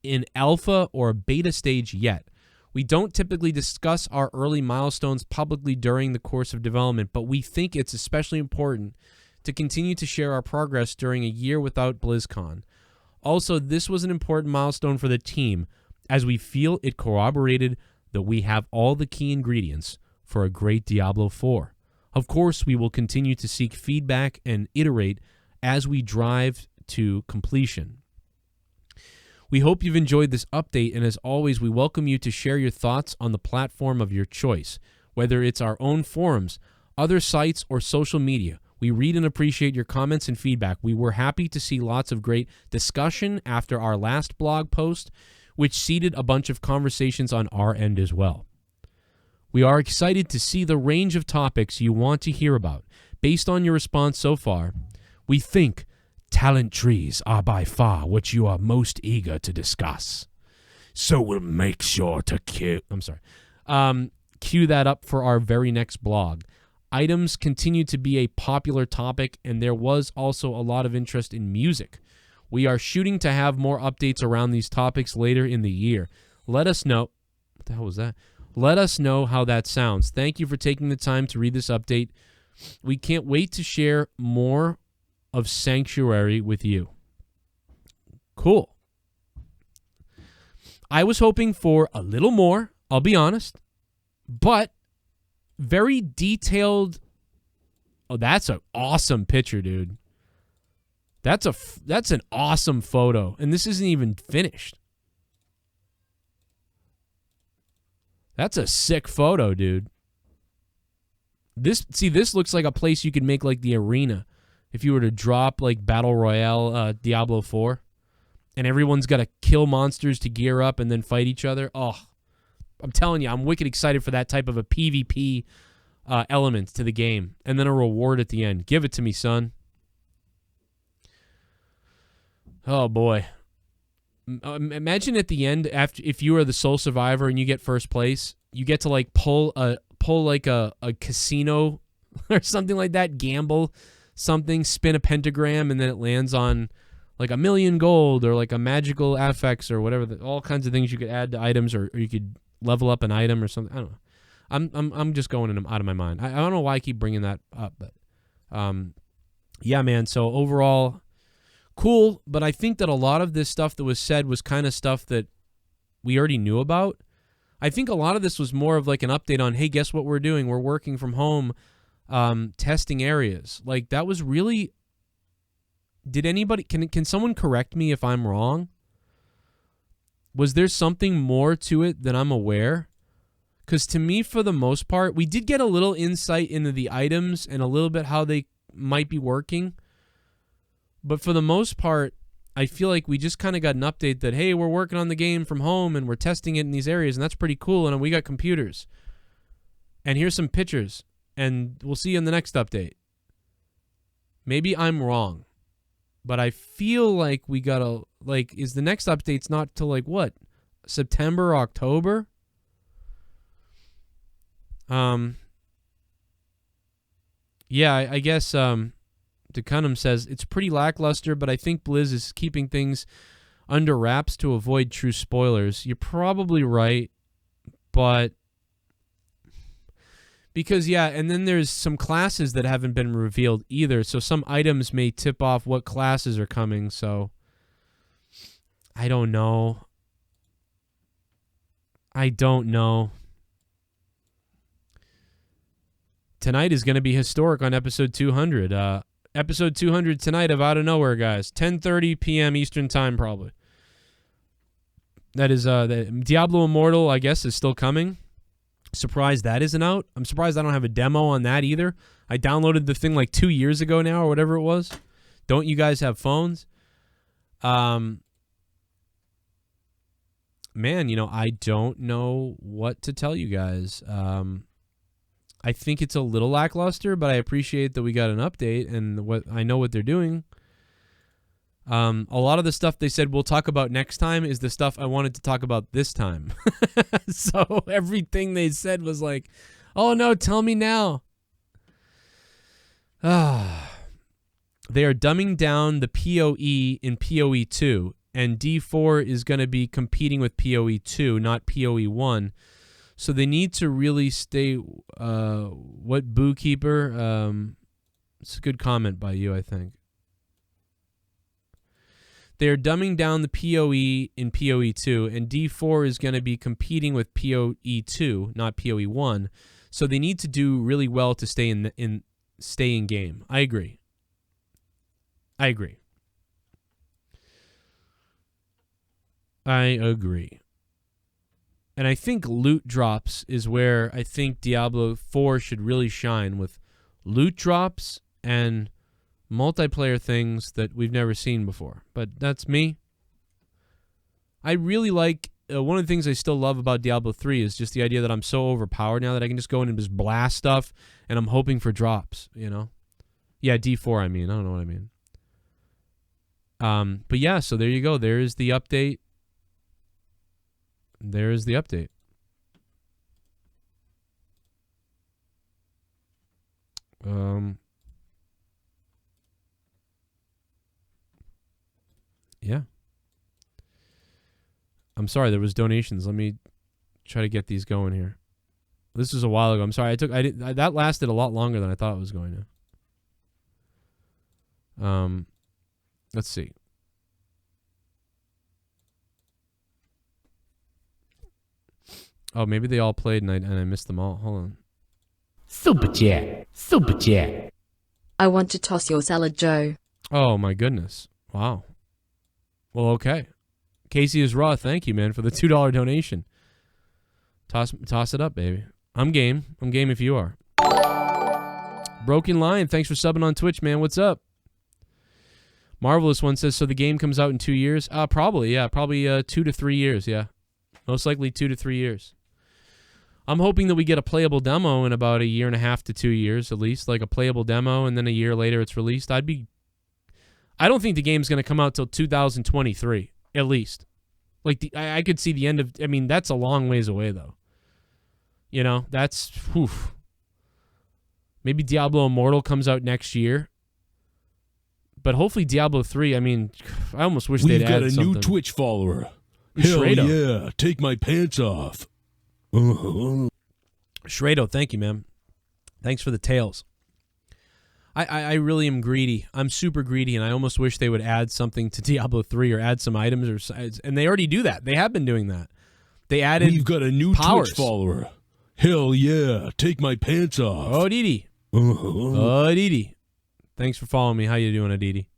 A: in alpha or beta stage yet. We don't typically discuss our early milestones publicly during the course of development, but we think it's especially important to continue to share our progress during a year without BlizzCon. Also, this was an important milestone for the team, as we feel it corroborated that we have all the key ingredients for a great Diablo 4. Of course, we will continue to seek feedback and iterate as we drive to completion. We hope you've enjoyed this update, and as always, we welcome you to share your thoughts on the platform of your choice, whether it's our own forums, other sites, or social media. We read and appreciate your comments and feedback. We were happy to see lots of great discussion after our last blog post, which seeded a bunch of conversations on our end as well. We are excited to see the range of topics you want to hear about. Based on your response so far, we think talent trees are by far what you are most eager to discuss. So we'll make sure to cue that up for our very next blog. Items continue to be a popular topic, and there was also a lot of interest in music. We are shooting to have more updates around these topics later in the year. Let us know. What the hell was that? Let us know how that sounds. Thank you for taking the time to read this update. We can't wait to share more of Sanctuary with you. Cool. I was hoping for a little more, I'll be honest, but very detailed. Oh, that's an awesome picture, dude. That's an awesome photo, and this isn't even finished. That's a sick photo, dude. This looks like a place you could make like the arena. If you were to drop like Battle Royale Diablo 4 and everyone's got to kill monsters to gear up and then fight each other. Oh, I'm telling you, I'm wicked excited for that type of a PvP element to the game. And then a reward at the end. Give it to me, son. Oh, boy. Imagine at the end, if you are the sole survivor and you get first place, you get to like pull like a casino or something like that, gamble something, spin a pentagram, and then it lands on like 1,000,000 gold or like a magical affix or whatever. All kinds of things you could add to items, or you could level up an item or something. I don't know. I'm just going out of my mind. I don't know why I keep bringing that up, but yeah, man. So overall, cool. But I think that a lot of this stuff that was said was kind of stuff that we already knew about. I think a lot of this was more of like an update on, hey, guess what we're doing? We're working from home. Testing areas. Like, that was really... Did anybody... Can someone correct me if I'm wrong? Was there something more to it than I'm aware? Because to me, for the most part, we did get a little insight into the items and a little bit how they might be working. But for the most part, I feel like we just kind of got an update that, hey, we're working on the game from home and we're testing it in these areas, and that's pretty cool, and we got computers. And here's some pictures. And we'll see you in the next update. Maybe I'm wrong, but I feel like we gotta, like, is the next update's not till like what? September, October? Yeah, I guess DeCunham says it's pretty lackluster, but I think Blizz is keeping things under wraps to avoid true spoilers. You're probably right, but because, yeah, and then there's some classes that haven't been revealed either, so some items may tip off what classes are coming, so I don't know. Tonight is going to be historic on episode 200. Episode 200 tonight of Out of Nowhere, guys. 10:30 p.m. Eastern Time, probably. That is, the Diablo Immortal, I guess, is still coming. Surprised that isn't out. I'm surprised I don't have a demo on that either. I downloaded the thing like 2 years ago now or whatever it was. Don't you guys have phones? Man, you know, I don't know what to tell you guys. I think it's a little lackluster, but I appreciate that we got an update and what I know what they're doing. A lot of the stuff they said we'll talk about next time is the stuff I wanted to talk about this time. So everything they said was like, oh no, tell me now. They are dumbing down the PoE in PoE 2, and D4 is going to be competing with PoE 2, not PoE 1. So they need to really stay. What Bookeeper? It's a good comment by you, I think. They're dumbing down the PoE in PoE 2, and D4 is going to be competing with PoE 2, not PoE 1. So they need to do really well to stay in game. I agree. I agree. And I think loot drops is where I think Diablo 4 should really shine, with loot drops and multiplayer things that we've never seen before. But that's me. I really like, one of the things I still love about Diablo 3 is just the idea that I'm so overpowered now that I can just go in and just blast stuff, and I'm hoping for drops, you know? Yeah, D4, I mean. I don't know what I mean. But yeah, so there you go. There is the update. There is the update. Yeah. I'm sorry, there was donations. Let me try to get these going here. This was a while ago. I'm sorry. That lasted a lot longer than I thought it was going to. Let's see. Oh, maybe they all played and I missed them all. Hold on.
B: Super chat. Super chat.
C: I want to toss your salad, Joe.
A: Oh my goodness. Wow. Well, okay. Casey is raw. Thank you, man, for the $2 donation. Toss it up, baby. I'm game. I'm game if you are. Broken Lion, thanks for subbing on Twitch, man. What's up? Marvelous One says, so the game comes out in 2 years? Probably, yeah. Probably 2 to 3 years, yeah. Most likely 2 to 3 years. I'm hoping that we get a playable demo in about 1.5 to 2 years, at least. Like a playable demo, and then a year later it's released. I don't think the game's going to come out till 2023, at least. Like, I could see the end of... I mean, that's a long ways away, though. You know, that's... Whew. Maybe Diablo Immortal comes out next year. But hopefully Diablo 3, I mean, I almost wish they'd add something.
D: We've got a new Twitch follower. Hell yeah, take my pants off.
A: Shrado, thank you, man. Thanks for the tails. I really am greedy. I'm super greedy, and I almost wish they would add something to Diablo 3 or add some items, and they already do that. They have been doing that. They added
D: We've got a new
A: powers.
D: Twitch follower. Hell yeah, take my pants off.
A: Oh, Didi. Oh, Didi. Thanks for following me. How you doing, Aditi?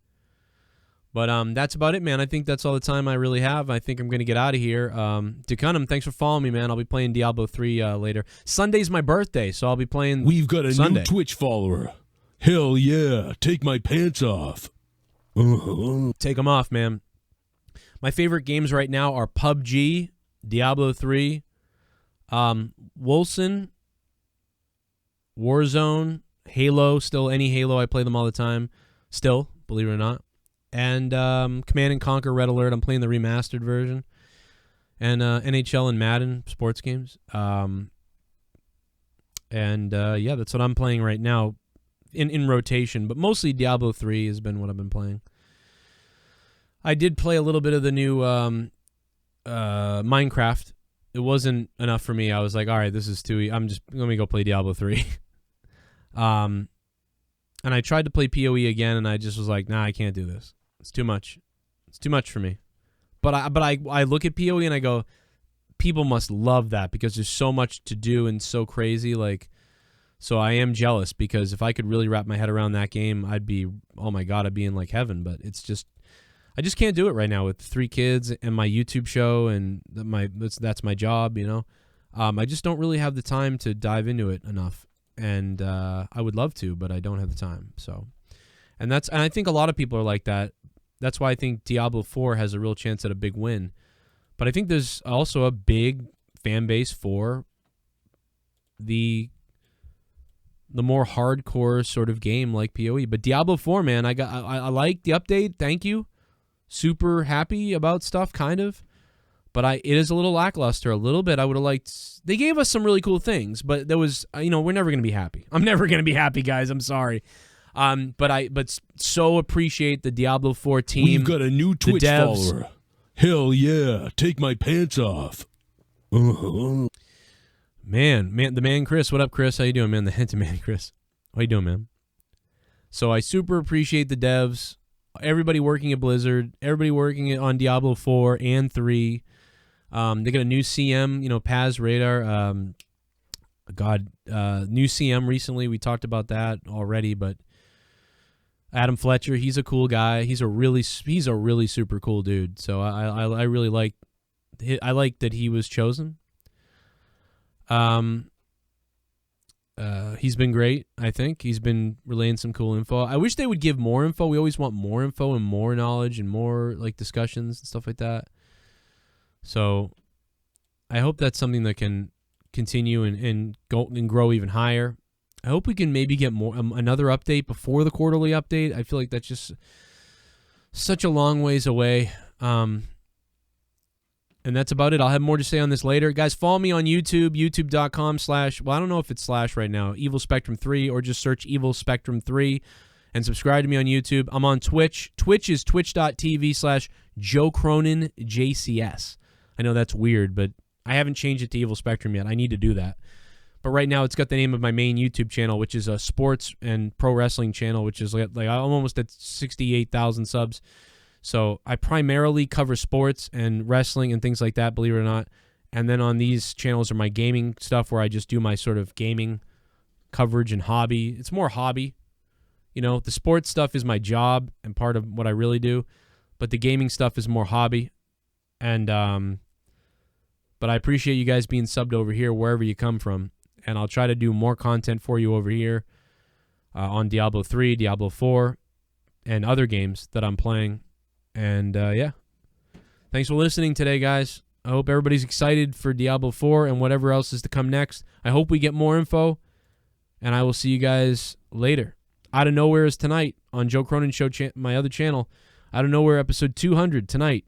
A: But that's about it, man. I think that's all the time I really have. I think I'm going to get out of here. Ducunum, thanks for following me, man. I'll be playing Diablo 3 later. Sunday's my birthday, so I'll be playing
D: We've got a
A: Sunday.
D: new Twitch follower. Hell yeah, take my pants off.
A: Take them off, man. My favorite games right now are PUBG, Diablo 3, Wolcen, Warzone, Halo. Still, any Halo, I play them all the time. Still, believe it or not. And Command & Conquer Red Alert. I'm playing the remastered version. And NHL and Madden sports games. Yeah, that's what I'm playing right now in rotation. But mostly Diablo 3 has been what I've been playing. I did play a little bit of the new Minecraft. It wasn't enough for me. I was like, all right, this is too easy. Let me go play Diablo 3. And I tried to play PoE again, and I just was like, nah, I can't do this. It's too much. It's too much for me. But I look at PoE and I go, people must love that because there's so much to do and so crazy. Like, so I am jealous because if I could really wrap my head around that game, I'd be, oh my God, I'd be in like heaven. But it's just, I just can't do it right now with 3 kids and my YouTube show and that's my job, you know. I just don't really have the time to dive into it enough. And I would love to, but I don't have the time. So, and I think a lot of people are like that. That's why I think Diablo 4 has a real chance at a big win. But I think there's also a big fan base for the more hardcore sort of game like PoE. But Diablo 4, man, I like the update. Thank you. Super happy about stuff, kind of. But it is a little lackluster, a little bit. I would have liked... They gave us some really cool things, but there was... we're never going to be happy. I'm never going to be happy, guys. I'm sorry. But so appreciate the Diablo 4 team.
D: We've got a new Twitch follower. Hell yeah. Take my pants off.
A: Man, the man Chris. What up, Chris? How you doing, man? The Henton man, Chris. How you doing, man? So I super appreciate the devs, everybody working at Blizzard, everybody working on Diablo 4 and 3. They got a new CM, Paz Radar. New CM recently. We talked about that already, but Adam Fletcher, he's a cool guy. He's a really super cool dude. So I really like that he was chosen. He's been great, I think. He's been relaying some cool info. I wish they would give more info. We always want more info and more knowledge and more discussions and stuff like that. So I hope that's something that can continue and go and grow even higher. I hope we can maybe get another update before the quarterly update. I feel like that's just such a long ways away. And that's about it. I'll have more to say on this later. Guys, follow me on YouTube, youtube.com/ well, I don't know if it's / right now, Evil Spectrum 3, or just search Evil Spectrum 3 and subscribe to me on YouTube. I'm on Twitch. Twitch is twitch.tv/ Joe Cronin JCS. I know that's weird, but I haven't changed it to Evil Spectrum yet. I need to do that. But right now, it's got the name of my main YouTube channel, which is a sports and pro wrestling channel, which is I'm almost at 68,000 subs. So I primarily cover sports and wrestling and things like that, believe it or not. And then on these channels are my gaming stuff, where I just do my sort of gaming coverage and hobby. It's more hobby. The sports stuff is my job and part of what I really do. But the gaming stuff is more hobby. And but I appreciate you guys being subbed over here wherever you come from. And I'll try to do more content for you over here on Diablo 3, Diablo 4, and other games that I'm playing. And, yeah. Thanks for listening today, guys. I hope everybody's excited for Diablo 4 and whatever else is to come next. I hope we get more info. And I will see you guys later. Out of Nowhere is tonight on Joe Cronin Show, my other channel. Out of Nowhere, episode 200 tonight.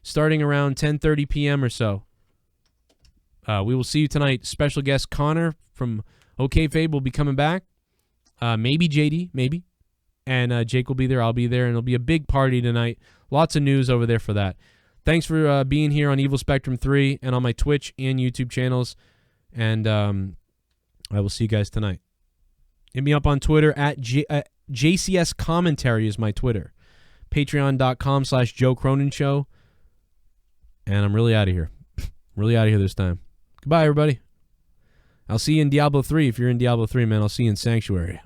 A: Starting around 10:30 p.m. or so. We will see you tonight. Special guest Connor from OK Fabe will be coming back. Maybe JD, maybe. And Jake will be there. I'll be there. And it'll be a big party tonight. Lots of news over there for that. Thanks for being here on Evil Spectrum 3 and on my Twitch and YouTube channels. And I will see you guys tonight. Hit me up on Twitter at JCS Commentary is my Twitter. Patreon.com / Joe Cronin Show. And I'm really out of here. Really out of here this time. Goodbye, everybody. I'll see you in Diablo 3. If you're in Diablo 3, man, I'll see you in Sanctuary.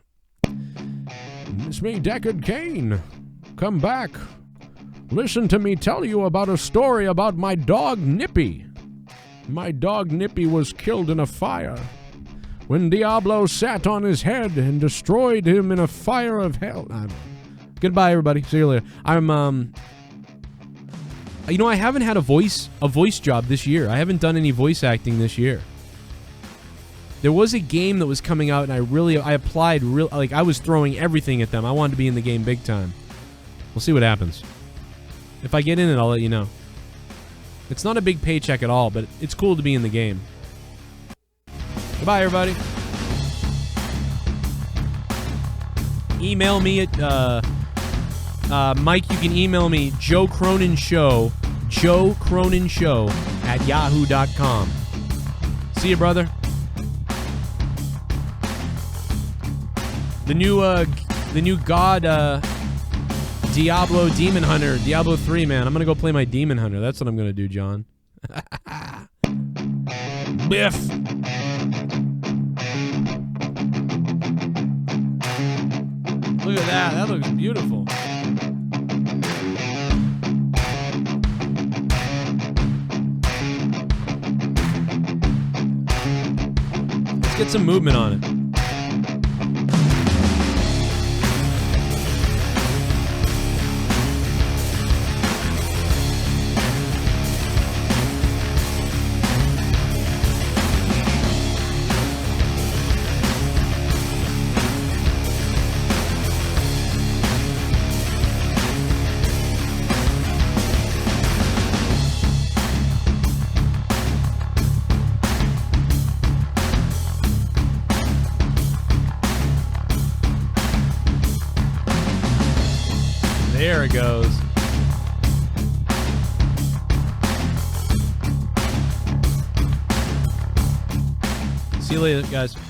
D: It's me, Deckard Cain. Come back. Listen to me tell you about a story about my dog, Nippy. My dog, Nippy, was killed in a fire when Diablo sat on his head and destroyed him in a fire of hell. Goodbye, everybody. See you later. I haven't had a voice job this year. I haven't done any voice acting this year. There was a game that was coming out, and I applied I was throwing everything at them. I wanted to be in the game big time. We'll see what happens. If I get in it, I'll let you know. It's not a big paycheck at all, but it's cool to be in the game. Goodbye, everybody. Email me at Mike, you can email me Joe Cronin Show at yahoo.com. See you, brother. The new god Diablo Demon Hunter, Diablo 3, man. I'm gonna go play my Demon Hunter. That's what I'm gonna do, John. Biff. Look at that. That looks beautiful. Let's get some movement on it.
A: Here it goes. See you later, guys.